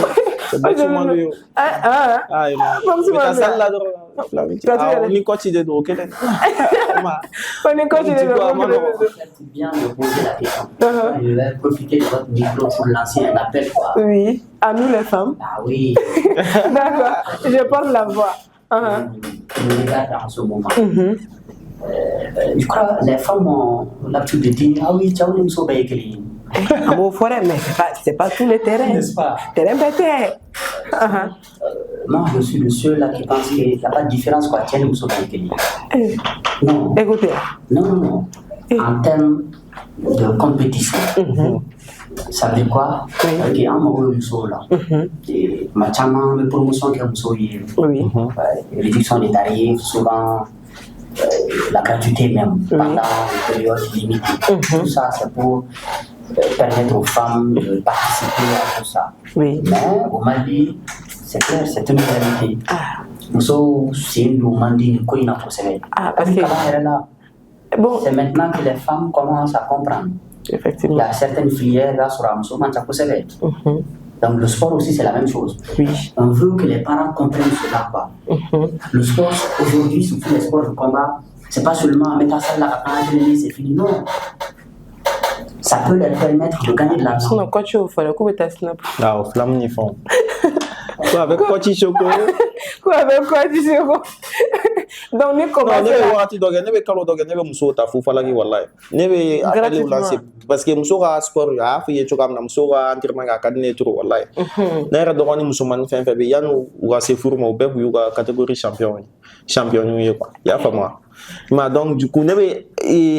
ba chuma yo ai ma sala do ni coach de do kele ma ni coach de do bien me poser la question je vais profiter de votre micro pour lancer un appel quoi. Oui, à nous les femmes. Ah oui. D'accord, je porte la voix. Je regarde en ce moment. Je crois que les femmes ont l'habitude de dire ah oui, tu as une somme écrite. Ah bon, forêt, mais c'est pas tous les terrains. N'est-ce pas? Terrain bête. Moi, je suis le seul là qui pense qu'il n'y a pas de différence quoi. Tu as une somme écrite. Non. Écoutez. Non. En termes de compétition. Ça veut dire quoi? Ok, un moment où là. Ma chama, mes promotions qui ont réduction des tarifs, souvent la gratuité même, pendant une période limitée. Tout ça, c'est pour permettre aux femmes de participer à tout ça. Mais au Mali, c'est clair, c'est une réalité. C'est une demande de quoi il n'a pas possédé. Bon, c'est maintenant que les femmes commencent à comprendre. Effectivement. Il y a certaines filières là sur Amso, donc le sport aussi c'est la même chose. Oui. On veut que les parents comprennent cela quoi. Le sport aujourd'hui, surtout les sports de combat, c'est pas seulement mettre ça là à entraîner, c'est fini. Non. Ça peut leur permettre de gagner de l'argent. Non, quand tu fais le coup de ta snap. Ah, au flamme ni fond. Quoi avec quoi tu choco? Quoi avec quoi tu choco? Donc, ni comment ne bɛ wagati dɔ kɛ ne bɛ kalo dɔ kɛ ne bɛ muso ta fufalaki wallahi ne bɛ appel lancer parce que muso ka sport a y'a fɔ i ye cogoya min na muso ka entraînement kɛ a ka di ne ye trop wallahi ne yɛrɛ dɔgɔnin musomanin fɛn fɛn bɛ yen yanni u ka se furu ma u bɛɛ kun y'u ka catégorie champion ye quoi i y'a faamu wa mais donc du coup ne bɛ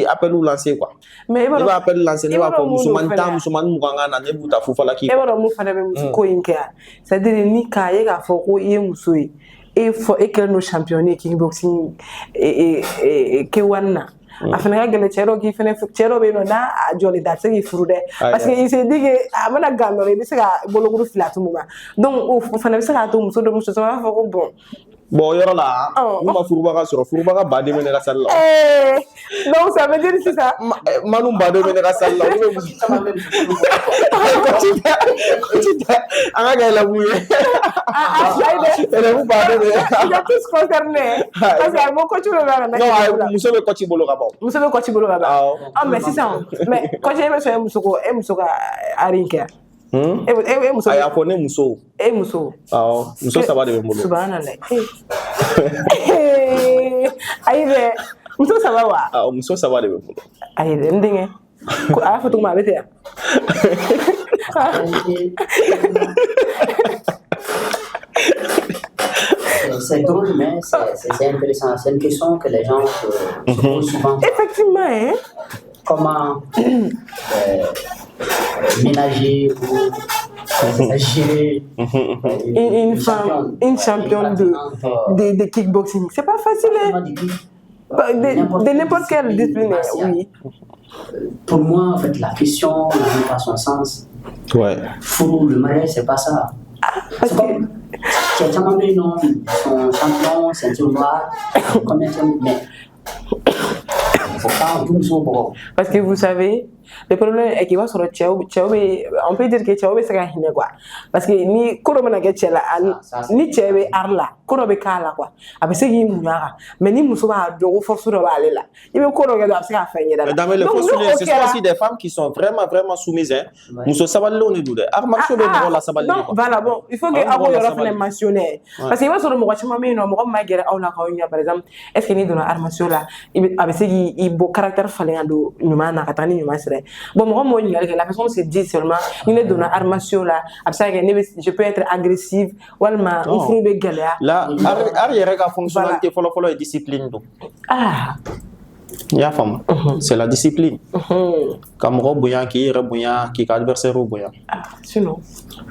appel lancer quoi mais ne bɛ appel lancer ne b'a fɔ musomanin 10 musomanin 20 na ne b'u ta fufalaki e b'a dɔn mun fana bɛ muso ko in kɛ yan c'est à dire ni k'a ye k'a fɔ ko i ye muso ye e kɛlen don champion ye kickboxing K1 na a fana ka gɛlɛn cɛ dɔ k'i fana cɛ dɔ bɛ yen nɔ n'a jɔlen da a tɛ se k'i furu dɛ parce que il s'est dit que a mana gan dɔrɔn i bɛ se ka bolokuru fili a tumu ma donc o fana bɛ se k'a to muso caman b'a fɔ ko bon yɔrɔ la n'u ma furubaga sɔrɔ furubaga baden bɛ ne ka salle la donc ça veut dire sisan manu baden bɛ ne ka salle la olu bɛ muso caman bɛ an ka kɛ labu ye élève baden bɛ ils sont tous concernés parce que mo coach bɛ b'a la non muso bɛ coach bolo ka ban muso bɛ coach bolo ka ban mais sisan mais coach e bɛ sɔn e muso ka ari kɛ e muso a y'a fɔ ne muso e muso muso 3 de bɛ n bolo subhanallah ayi dɛ muso 3 wa muso 3 de bɛ n bolo ayi dɛ n denkɛ ko a y'a fɔ cogo min a bɛ ten yan c'est drôle, mais c'est intéressant. C'est une question que les gens se posent souvent. Effectivement, hein? Comment ménager ou gérer une championne de kickboxing. C'est pas facile, hein? De n'importe quelle discipline, oui. Pour moi, en fait, la question n'a pas son sens. Ouais. Le mariage, c'est pas ça. C'est comme non, son champion, ceinture noire, combien de mais faut pas tout ça pour. Parce que vous savez, le problème est qu'il va sur le on peut dire que Tchao c'est un hine quoi. Parce que ni koromana ke Tchela ni Tchebe arla, korobe kala quoi. Avec ce qui mouara, mais ni musoba dogo force de aller là. Il veut korobe doit se faire là. Dans les ce sont aussi des femmes qui sont vraiment soumises hein. Muso sabali on est doué. Armacho be mo la sabali. Non, voilà bon, il faut que abo yoro fene mentionner. Parce que il va sur le mo chama me no mo ma gere au la ko par exemple, est-ce que ni dona armacho là, avec ce qui beau caractère fallait ando nyuma na katani nyuma sere. Bon, moi, la personne se dit seulement, il est dans l'armation là, je peux être agressive, ou elle m'a offert galère. Là, arrière la fonctionnalité, follow discipline. Il y a femme, c'est la discipline. Comme Robouyan qui est adversaire Robouyan. Sinon.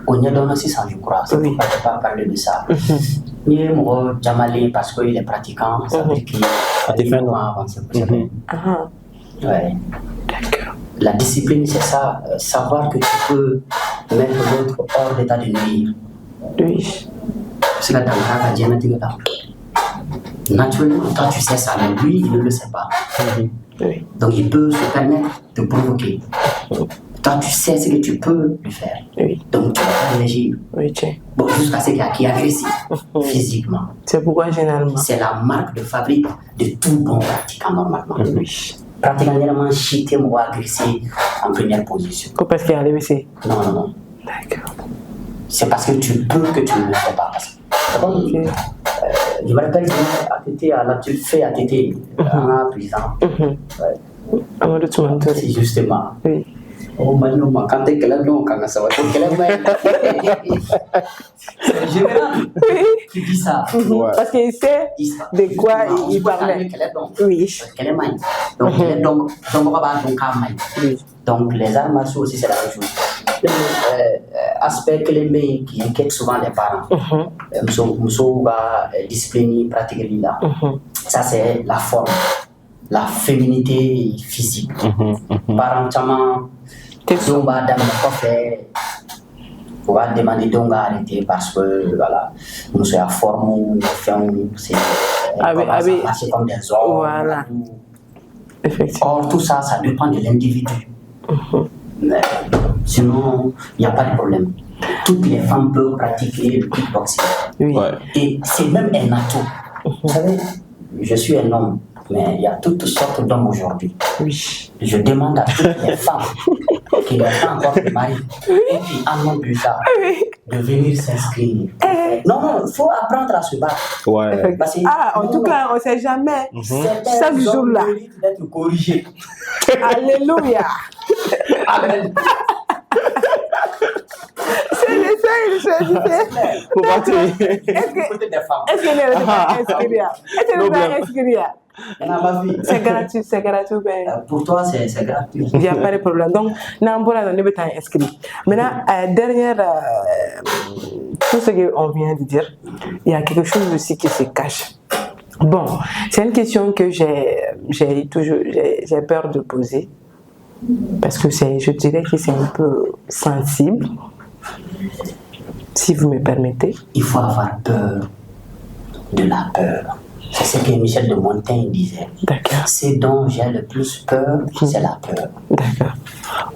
On y a dans 600, je crois. On ne peut pas parler de ça. Mais moi, Jamali, parce qu'il est pratiquant, ça veut dire qu'il a des fins avancés. Ouais. D'accord. La discipline, c'est ça, savoir que tu peux mettre l'autre hors d'état de nuire. Oui. C'est la naturellement, toi tu sais ça, mais lui, il ne le sait pas. Oui. Donc il peut se permettre de provoquer. Toi tu sais ce que tu peux lui faire. Oui. Donc tu vas réagir. Oui, tiens. Bon, jusqu'à ce qu'il est agressif physiquement. C'est pourquoi généralement. C'est la marque de fabrique de tout bon pratiquant normalement. Oui. Pratiquement cheaté ou agressé en première position. Parce qu'il y a l'AVC. Non. D'accord. C'est parce que tu peux que tu ne le fais pas. Okay. Je me rappelle que l'habitude fait à Tété, en prison. C'est justement. Oui. Oh, maintenant, quand tu es là, quand ça va, tu es là, c'est général qui dit ça. Parce qu'il sait de quoi il parlait. Oui. Donc, donc, les arts martiaux aussi, c'est la même chose. Aspect clé qui inquiète souvent les parents. Muso va discipliner, pratiquer là. Ça, c'est la forme, la féminité physique. Parents, on va demander d'arrêter parce que voilà, nous sommes à forme, c'est comme des hommes. Voilà. Effectivement. Or, tout ça, ça dépend de l'individu. Sinon, il n'y a pas de problème. Toutes les femmes peuvent pratiquer le kickboxing. Oui. Et c'est même un atout. Vous savez, je suis un homme, mais il y a toutes sortes d'hommes aujourd'hui. Oui. Je demande à toutes les femmes qui n'est pas encore marié et qui en de ça, de venir s'inscrire. Non, il faut apprendre à se battre. Ouais. En tout cas, on ne sait jamais. Chaque jour-là. D'être corrigé. Alléluia. Amen. C'est le seul, Faut partir. Est-ce qu'il y a des inscrits? C'est gratuit. Pour toi, c'est gratuit. Il n'y a pas de problème. Donc, nous avons inscrit. Maintenant, derrière tout ce qu'on vient de dire, il y a quelque chose aussi qui se cache. Bon, c'est une question que j'ai peur de poser. Parce que je dirais que c'est un peu sensible. Si vous me permettez. Il faut avoir peur de la peur. C'est ce que Michel de Montaigne disait. D'accord. Ce dont j'ai le plus peur, c'est la peur. D'accord.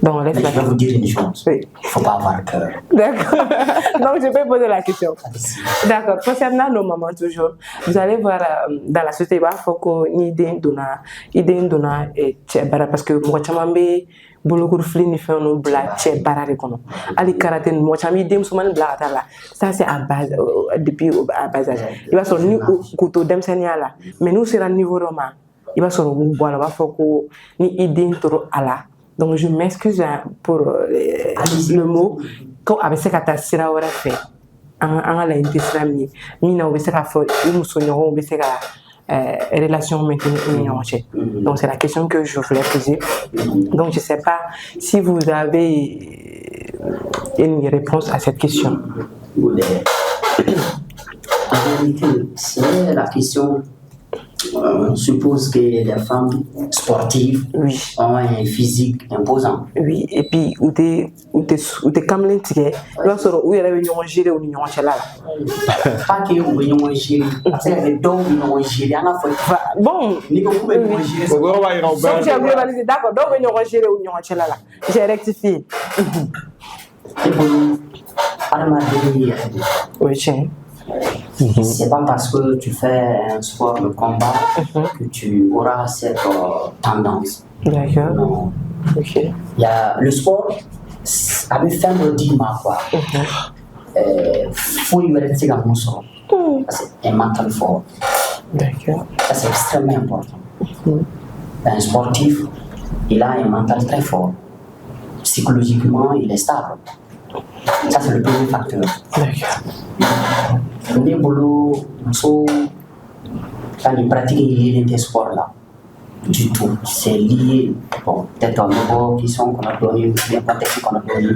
Donc, mais je vais vous dire une chose. Oui. Il ne faut pas avoir peur. D'accord. Donc, je peux poser la question. D'accord. Concernant nos mamans, toujours, vous allez voir dans la société, il faut qu'on ait des donna et parce que moi, je bologur flini fait no bla che barare kono ali karaté mo chami dem sumane bla tala ça c'est à base depuis à bas âge il va sur ni kuto dem seniala mais nous c'est un niveau roman il va sur voilà va faut ko ni idée trop ala donc je m'excuse pour le mot ko avec kata sira wara fait en la intestinami ni na obese ka fo ni sonyo obese ka relation maintenant. Donc c'est la question que je voulais poser. Donc je ne sais pas si vous avez une réponse à cette question. En réalité, c'est la question. On suppose que les femmes sportives ont un physique imposant. Oui, et puis où t'es comme les tigres, où il y a une gérer ou une là. Pas que vous voyez gérer, parce qu'il y a des dons qui gérer. Bon, d'accord, donc vous gérer ou une là. J'ai rectifié. Oui, tiens. C'est pas parce que tu fais un sport de combat que tu auras cette tendance. D'accord. Non. Ok. Il y a le sport, avec fin de dire quoi. Faut y mettre dans mon sort. C'est un mental fort. D'accord. Ça c'est extrêmement important. Un sportif, il a un mental très fort. Psychologiquement, il est stable. Ça c'est le premier facteur. D'accord. Le boulot, quand il pratique des sports là, du tout, c'est lié, bon, peut-être aux niveaux qui sont qu'on a donné, les contextes qu'on a donné,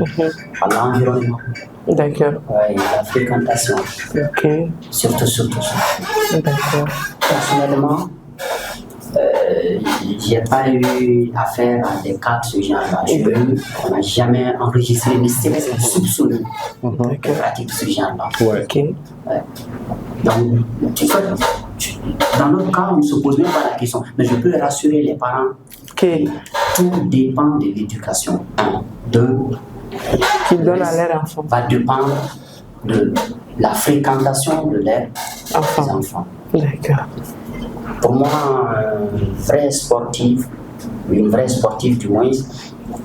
à l'environnement. D'accord. Ouais, la fréquentation. Ok. Surtout. D'accord. Personnellement, j'ai pas eu affaire à des cas de ce genre-là. On n'a jamais enregistré, mais c'est soupçonné que pratique ce genre-là. Ouais. Ok. Ouais. Donc, dans notre cas, on ne se pose même pas la question. Mais je peux rassurer les parents que tout dépend de l'éducation. Qu'ils donnent à leur enfant. Va dépendre de la fréquentation de leurs enfants. D'accord. Pour moi, une vraie sportive du moins,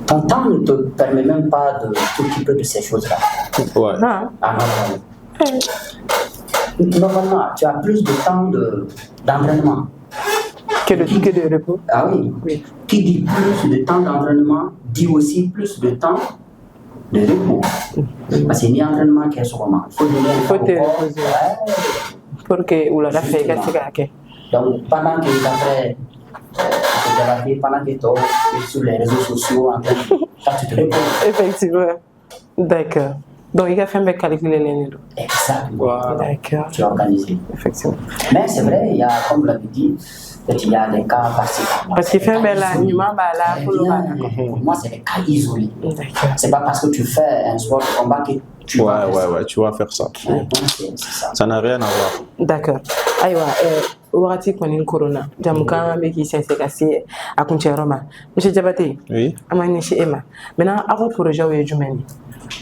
ton temps ne te permet même pas de t'occuper de ces choses-là. Ouais. Ah non. Normalement, tu as plus de temps d'entraînement. Que de repos. Ah oui. Qui dit plus de temps d'entraînement, dit aussi plus de temps de repos. Parce que ni entraînement qu'est-ce qu'on a. Il faut te reposer. Pour que ou la fait qu'est-ce donc pendant que pendant que tu es sur les réseaux sociaux, tu te reposes. Effectivement. D'accord. Donc il a fait un calcul les. Exactement. Wow. D'accord. Tu es organisé. Effectivement. Mais c'est vrai, il y a, comme vous l'avez dit, il y a des cas particuliers. Parce qu'il fait un bel animal, là, pour le moi, c'est des cas isolés. C'est pas parce que tu fais un sport de combat que tu vas faire ça. Ça n'a rien à voir. D'accord. Aïwa, wakati kwenye corona, jamuka meki sense kasi akunche Roma. Monsieur Diabaté. Oui. Amani chez Emma. Maintenant, avant projet où est Jumeni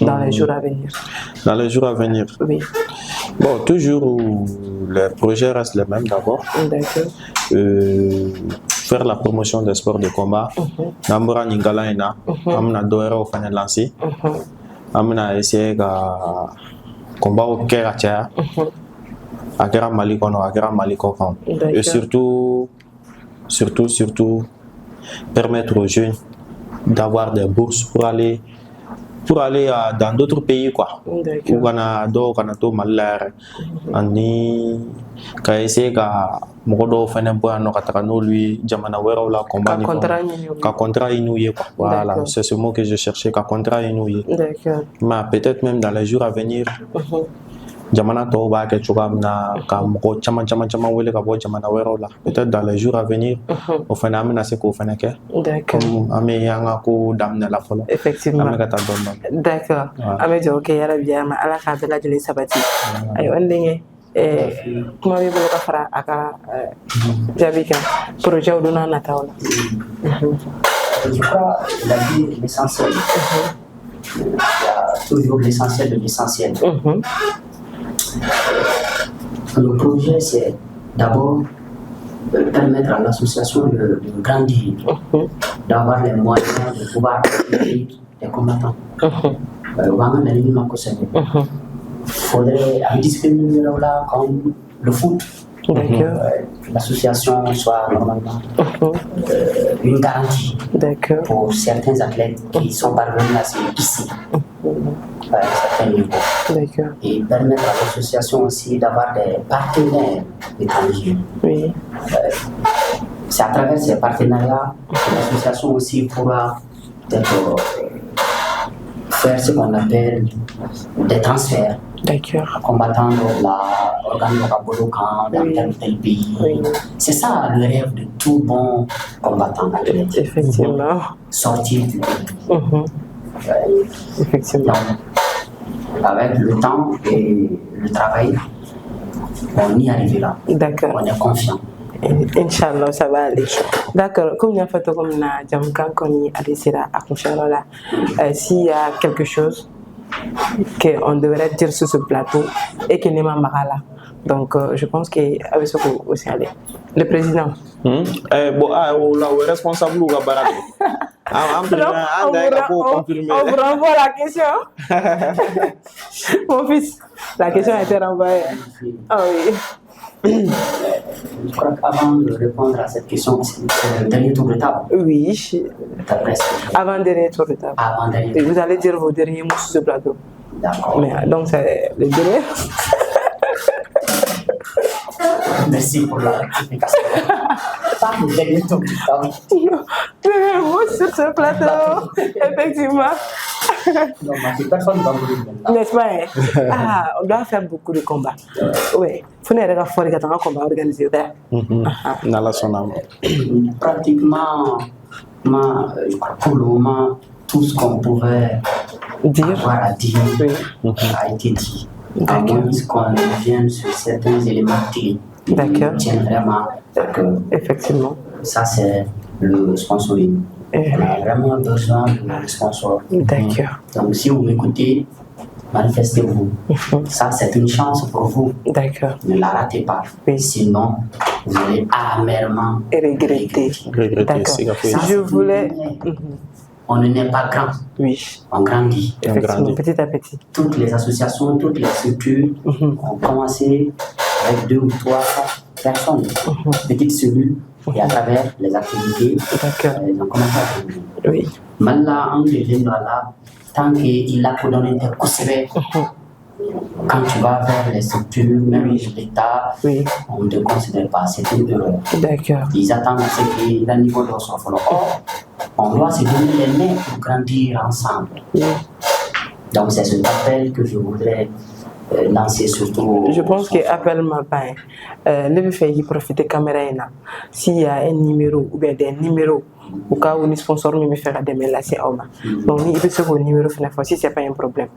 dans les jours à venir. Dans les jours à venir. Oui. Bon, toujours les projets restent les mêmes d'abord. D'accord. faire la promotion des sports de combat. Namura Ningala ina, amna doero fane lancer. Amna essayer ga combat au Keracha. Akera Malikono, Akera Malikokon. Et surtout permettre aux jeunes d'avoir des bourses pour aller dans d'autres pays quoi. Ou kana to malare ani ka essayer ka modo fane bo no kataka no lui jamana wera la combat ka contrat inouye quoi. Voilà, c'est ce mot que je cherchais, ka contrat inouye. D'accord. Mais peut-être même dans les jours à venir jamana to ba ke chugam ka mo chama wele ka bo jamana wera la peut-être dans les jours à venir au fana amina se ko fana ke. D'accord. Ame yanga ko damne la folo. Effectivement. D'accord. Ame jo ke yara biya ma ala ka bela jeli sabati. Ay ondenge kuma be bolo ka fara aka jabika projet o dona na tawla. Je crois la vie l'essentiel. Il y a toujours l'essentiel de l'essentiel. Le projet, c'est d'abord permettre à l'association de grandir, d'avoir les moyens de pouvoir accueillir les combattants. Il faudrait un discipline là comme le foot. L'association soit normalement une garantie pour certains athlètes qui sont parvenus ici à un certain niveau et permettre à l'association aussi d'avoir des partenaires étrangers. C'est à travers ces partenariats que l'association aussi pourra faire ce qu'on appelle des transferts. Combattant dans tel pays. C'est ça le rêve de tout bon combattant athlète. Effectivement. Sortir du pays. Effectivement. Donc, avec le temps et le travail, on y arrivera. D'accord. On est confiant. Inch'Allah, ça va aller. D'accord. Comme il y a fait comme na Jamkan Koni Adesira à Inch'Allah, s'il y a quelque chose qu'on devrait dire sur ce plateau et qui n'est pas marala. Donc, je pense qu'avec ce qu'on aussi aller. Le président. Bon, le responsable ou Gabarado. On vous renvoie la question. Mon fils, la question a été renvoyée. Ah oui. Je crois qu'avant de répondre à cette question, c'est le dernier tour de table. Oui. Avant le dernier tour de table. Et vous allez dire vos derniers mots sur ce plateau. D'accord. Donc, c'est le dernier. Merci pour la rectification. Pas le dernier tour de table. Dernier mot sur ce plateau. Effectivement. Non, mais personne ne va mourir maintenant. N'est-ce pas? On doit faire beaucoup de combats. Oui. Il faut faire un combat organisé. Pratiquement, pour le moment, tout ce qu'on pouvait avoir à dire a été dit. À moins qu'on revienne sur certains éléments clés. D'accord. Tiennent vraiment à cœur. Effectivement. Ça, c'est le sponsoring. On a vraiment besoin de sponsors. D'accord. Donc, si vous m'écoutez, manifestez-vous. Ça, c'est une chance pour vous. D'accord. Ne la ratez pas. Sinon, vous allez amèrement regretter. D'accord. Je voulais. On ne naît pas grand. Oui. On grandit. Effectivement, petit à petit. Toutes les associations, toutes les structures ont commencé avec 2 ou 3 personnes, petites cellules, et à travers les activités, ils ont commencé à grandir. Oui. Maintenant, on devient là, tant qu'il a pour donner des coups sévères, quand tu vas vers les structures, même l'État, on ne te considère pas. C'est une erreur. D'accord. Ils attendent à ce qu'il y ait un niveau de ressources. Or, on doit se donner les mains pour grandir ensemble. Donc, c'est cet appel que je voudrais lancer surtout. Je pense qu'appel m'a pas. Ne me fait y profiter de la caméra. S'il y a un numéro ou bien des numéros, au cas où les sponsors me font des mails là, c'est Oma. Donc, il peut se faire un numéro si ce n'est pas un problème.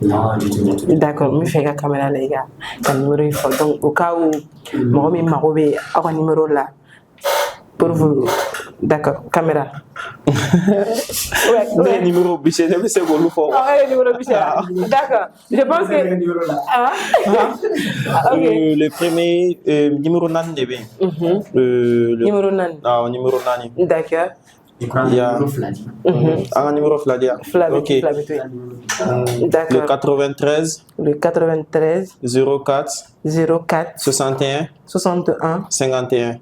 Non, du tout. D'accord, me fait la caméra les gars. Le numéro il faut. Donc, au cas où, moi, je vais un numéro là pour vous D'accord, caméra. Ouais. Numéro biché, c'est bon, nous faut. Ah, ouais, numéro biché. D'accord. Je pense que. Le premier numéro nan debe. Numéro nan. Ah, numéro nani. D'accord. Il y a numéro Fladi. Un numéro Fladia. Ok. D'accord. Le 93. Le 93. 04. 61. 51.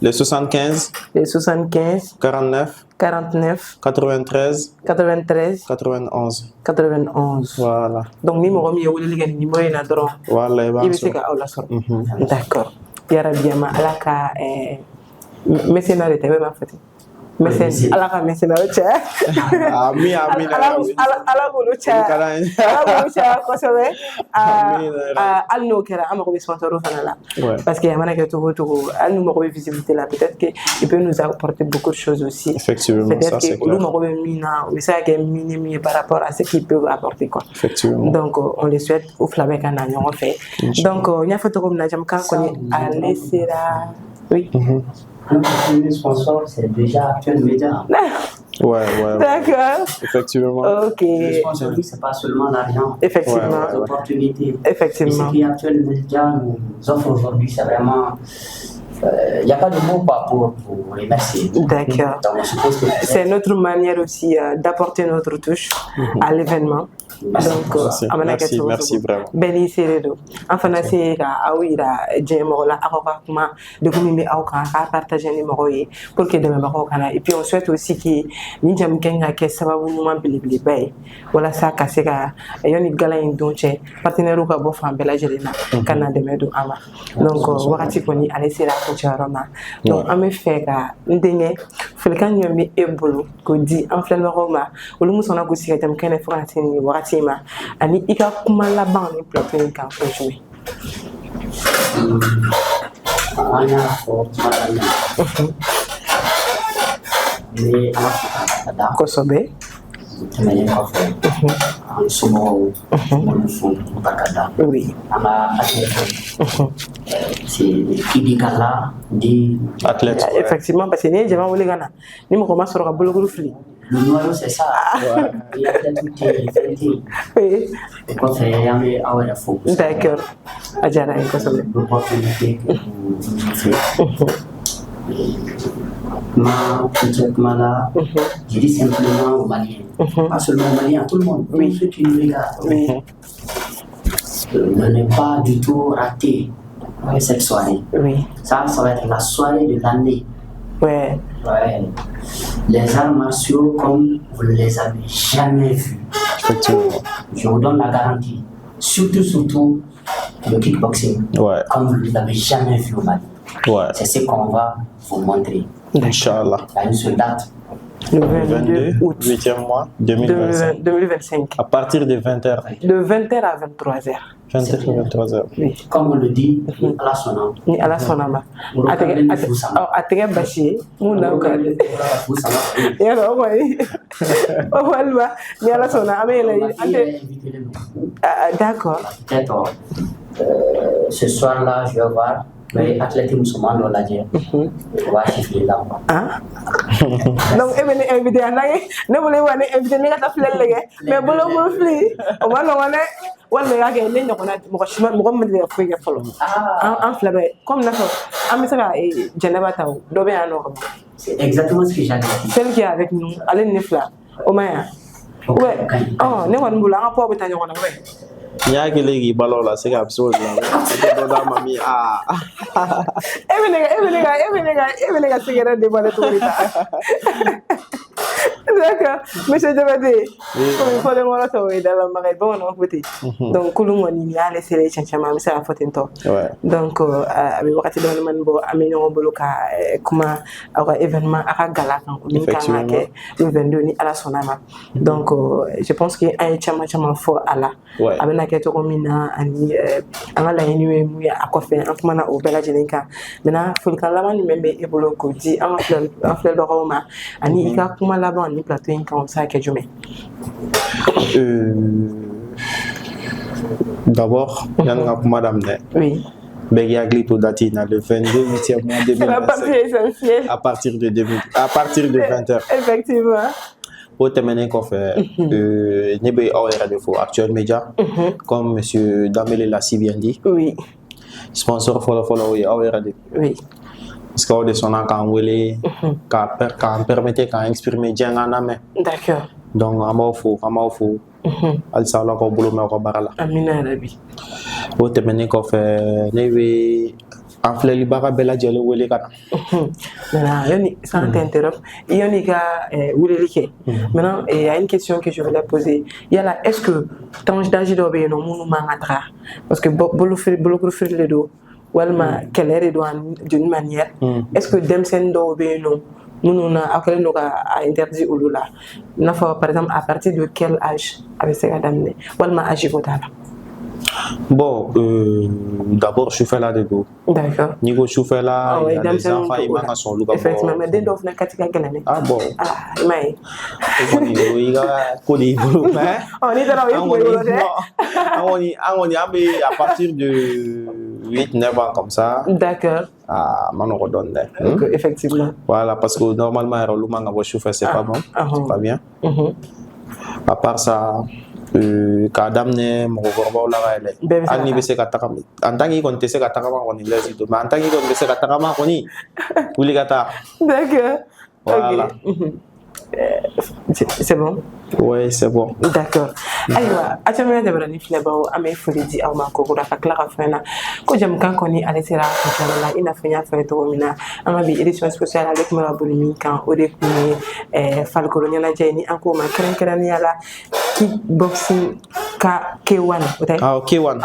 Le 75. 49. 93. 91. Voilà. Donc, numéro numéro voilà, d'accord. Yarabiyama alaka mécénat de ma fati. Mécène alaka mécénat de cha. Ami ala bolu cha. Ala bolu cha ko sabe alno kera amako be sponsor fanala. Parce que yamana ke to alno mako be visibilité là, peut-être que il peut nous apporter beaucoup de choses aussi. Effectivement, ça c'est clair. Mako be mina, mais ça que minimi par rapport à ce qu'il peut apporter quoi. Effectivement. Donc on les souhaite au flabe kana on fait. Donc il y a photo comme najam kan koni alessera. Oui. Le premier sponsor, c'est déjà Actuel Média. Ouais. D'accord. Effectivement. Ok. Le sponsor, c'est pas seulement l'argent. Effectivement. L'opportunité. Effectivement. Et ce qu'Actuel Média nous offre aujourd'hui, c'est vraiment. Il n'y a pas de mots pour remercier. D'accord. C'est notre manière aussi d'apporter notre touche à l'événement. Donc, merci vraiment. Beni Seredo. Enfin, c'est Aouira, Djemola, Arokakuma, de Gumimi Aoka, partager les moroyes pour que demain Marokana. Et puis, on souhaite aussi que Ninjam Kenga, que ça va vous montrer bay. Voilà ça, Kassega, et Yoni Gala Indonche, partenaire ou Kabofan, Bella Jelena, Canada Medo Ama. Donc, Wakati Koni, Alessera, Kocharama. Donc, à me faire, Ndenge, Fulkan Yomi Ebolo, Kodi, Enflamme Roma, ou le Moussona Goussi, Kene Francine, Watima, Ani Ika Kumala Bang, plateau in camp for jouer. Kosobe. Oui. Athlète. Effectivement, parce que les gens voulaient gagner. Nous commençons sur le boulot fli. Le noyau, c'est ça. Il y a peut-être tout oui. D'accord. Adjara, l'opportunité que vous faites. Ma petite mala, je dis simplement aux Maliens, pas seulement aux Maliens, à tout le monde, oui. Ceux qui nous regardent, ne pas du tout rater cette soirée. Oui. Ça va être la soirée de l'année. Ouais. Les arts martiaux comme vous ne les avez jamais vus. Je vous donne la garantie. Surtout le kickboxing. Comme vous ne l'avez jamais vu au Mali. C'est ce qu'on va vous montrer. Inch'Allah. Il y a une seule date. Le 22 août. 8e mois 2025. À partir de 20h. De 20h à 23h. 20h à 23h. Oui. Comme on le dit, ni à la sonama. Ni à la sonama. Atega Bachi. Mouna Okade. Ni à la sonama. D'accord. Peut-être ce soir-là, je vais voir. Mais athlète musulman dans la guerre. Ouais, chiffrer là. Donc, invité à la guerre. Ne voulez pas inviter les gars à faire la guerre. Mais bon, on va faire. On va nous on va gagner. Les gens on a mon chemin, mon me dire faut y follow. En flabé. Comme là, on ça Geneva Tao. Dobé à nous. C'est exactement ce que j'allais dire. Celle qui est avec nous, allez nefla. Omaya. Ouais. Oh, ne va nous la rapport avec ta ouais. Nya ke legi balo la c'est absurde là do mami nega segera de balo tourita. D'accord, monsieur Debate, comme il faut demander ça oui dans la marée bon on côté. Donc kulungo ni ya laisser les chanchama mais ça faut tento. Donc avec wakati do man bo amino boloka kuma aka événement aka gala kan min kan ke le 22 ni ala sonama. Donc je pense que un chama fort ala. Abena ke to komina ani angala yini mu ya akofe antuma o bela jeninka. Mena fulkan la man membe e boloko di en fleur de Roma ani ika kuma la ban ni plateau comme ça que je mets. D'abord, il y a une madame. Oui. Begayagli to Datina, le 22 8e mois 2025. C'est la partie essentielle. À partir de 20h. Effectivement. Pour terminer, qu'on fait, Nebe Radio Actuel Média, comme M. Damele l'a si bien dit. Oui. Sponsor follow Radio. Oui. Parce qu'on est son quand qui permettait qu'à exprimer bien en amé. D'accord. Donc, à m'en Alsa la ko bolo me ko barala. Amina Rabi. Pour terminer, qu'on fait, Nebe en fleur libara bella jele wele kana. Maintenant, Yoni, sans t'interrompre, Yoni ga wulelike. Maintenant, il y a une question que je voulais poser. Yala, est-ce que tange d'agir d'obéir non mounou mangatra? Parce que bolo faire le dos, ou alma quelle est d'une manière. Est-ce que demsen d'obéir non mounou na akele no a interdit ou là? Na fa par exemple à partir de quel âge avec ces dames? Ou alma âge votala? Bon, d'abord, je fais là de go. D'accord. Niveau je fais là, il y a des enfants, ils m'ont son look. Effectivement, mais dès que vous n'avez pas de ah bon. Ah, mais. On est à partir de 8-9 ans comme ça. D'accord. Ah, on redonne. Effectivement. Voilà, parce que normalement, c'est pas bon. C'est pas bien. À part ça. Kadam ne mo gorba la gale ani be se katakam antangi kon te se katakama on il laisse de antangi kon be se katakama koni wuli kata d'accord voilà c'est bon oui c'est bon d'accord aywa atamena de brani filabo ame fulidi aw ma ko gura ka kala fena ko jam kan koni ale sera ko kala ina fanya fa to mina ama bi édition spéciale avec ma bolimi kan o de kuni fal kolonia la jeni anko ma kren ni ala kickboxing K1 K1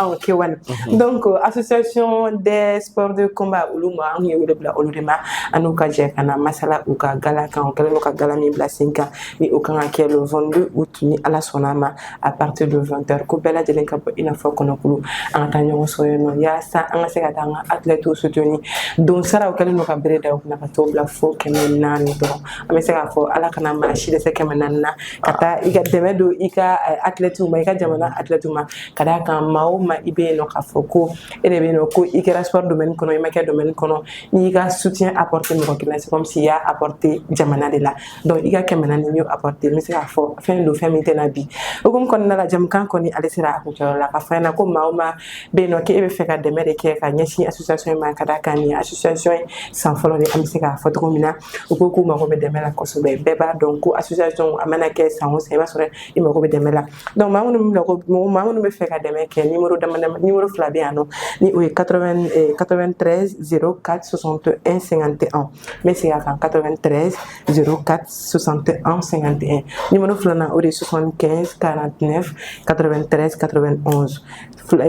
donc association des sports de combat uluma on yewle bla oludema anuka je kana masala uka gala kan kala ka gala mi blasinka ni uka ke le 22 août ni ala sonama à partir de 20h ko bela de lenka ina fa kono kulu en tanyo soyeno ya sa an se ka tanga athlète soutenu donc sara kala no ka breda na ka to bla fo kemen nani to ame se ka fo ala kana ma shi de se kemen nanna kata iga demedo ika athlète ma ika jamana athlète ma kada kan mawo ma ibe no ka fo ko ene be no ko ikera sport domaine kono imaka domaine kono ni ka soutien apporter mo ko c'est comme si ya apporter jamana de la donc iga kemen nani yo apporter mi se ka fo fin do famille na bi o kom kon na la jam kan koni ale sera ko la ka fa na ko mawo ma be no ke ebe fe ka demere ke ka nyashi association ma kada kan ni association sans folo ni am se ka fo to mina o ko ko ma ko be demela ko so be ba donc association amana ke sans se ba so e ma ko be demela donc ma ngonu be fe ka deme ke numéro flabiano ni o 93 04 61 51 mais c'est à 93 04 61 51 numéro flana o 75 49 93 91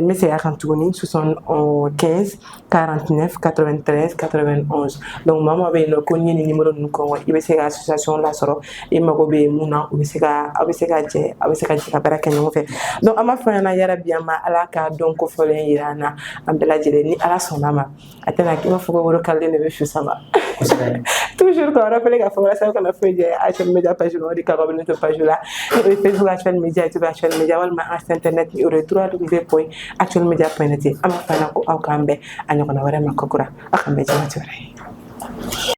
mais c'est à 75 49 93 91 donc maman be no ko ni numéro nu ko ibe se association la soro e mago be muna o be se ka je ka baraka nyo fe donc ama fana yara biama ala ka donc ko folen irana ambela jere ni ala sonama atena ki ma fuko woro kalde ne be sama toujours ko rappeler ka fo sa ko na feje actuel media page no di ka ko ne to page la et Facebook actuel media et actuel media wal ma internet ni www.actuelmedia.net ama fana ko aw kambe anyo ko na wara makokura akambe jama tore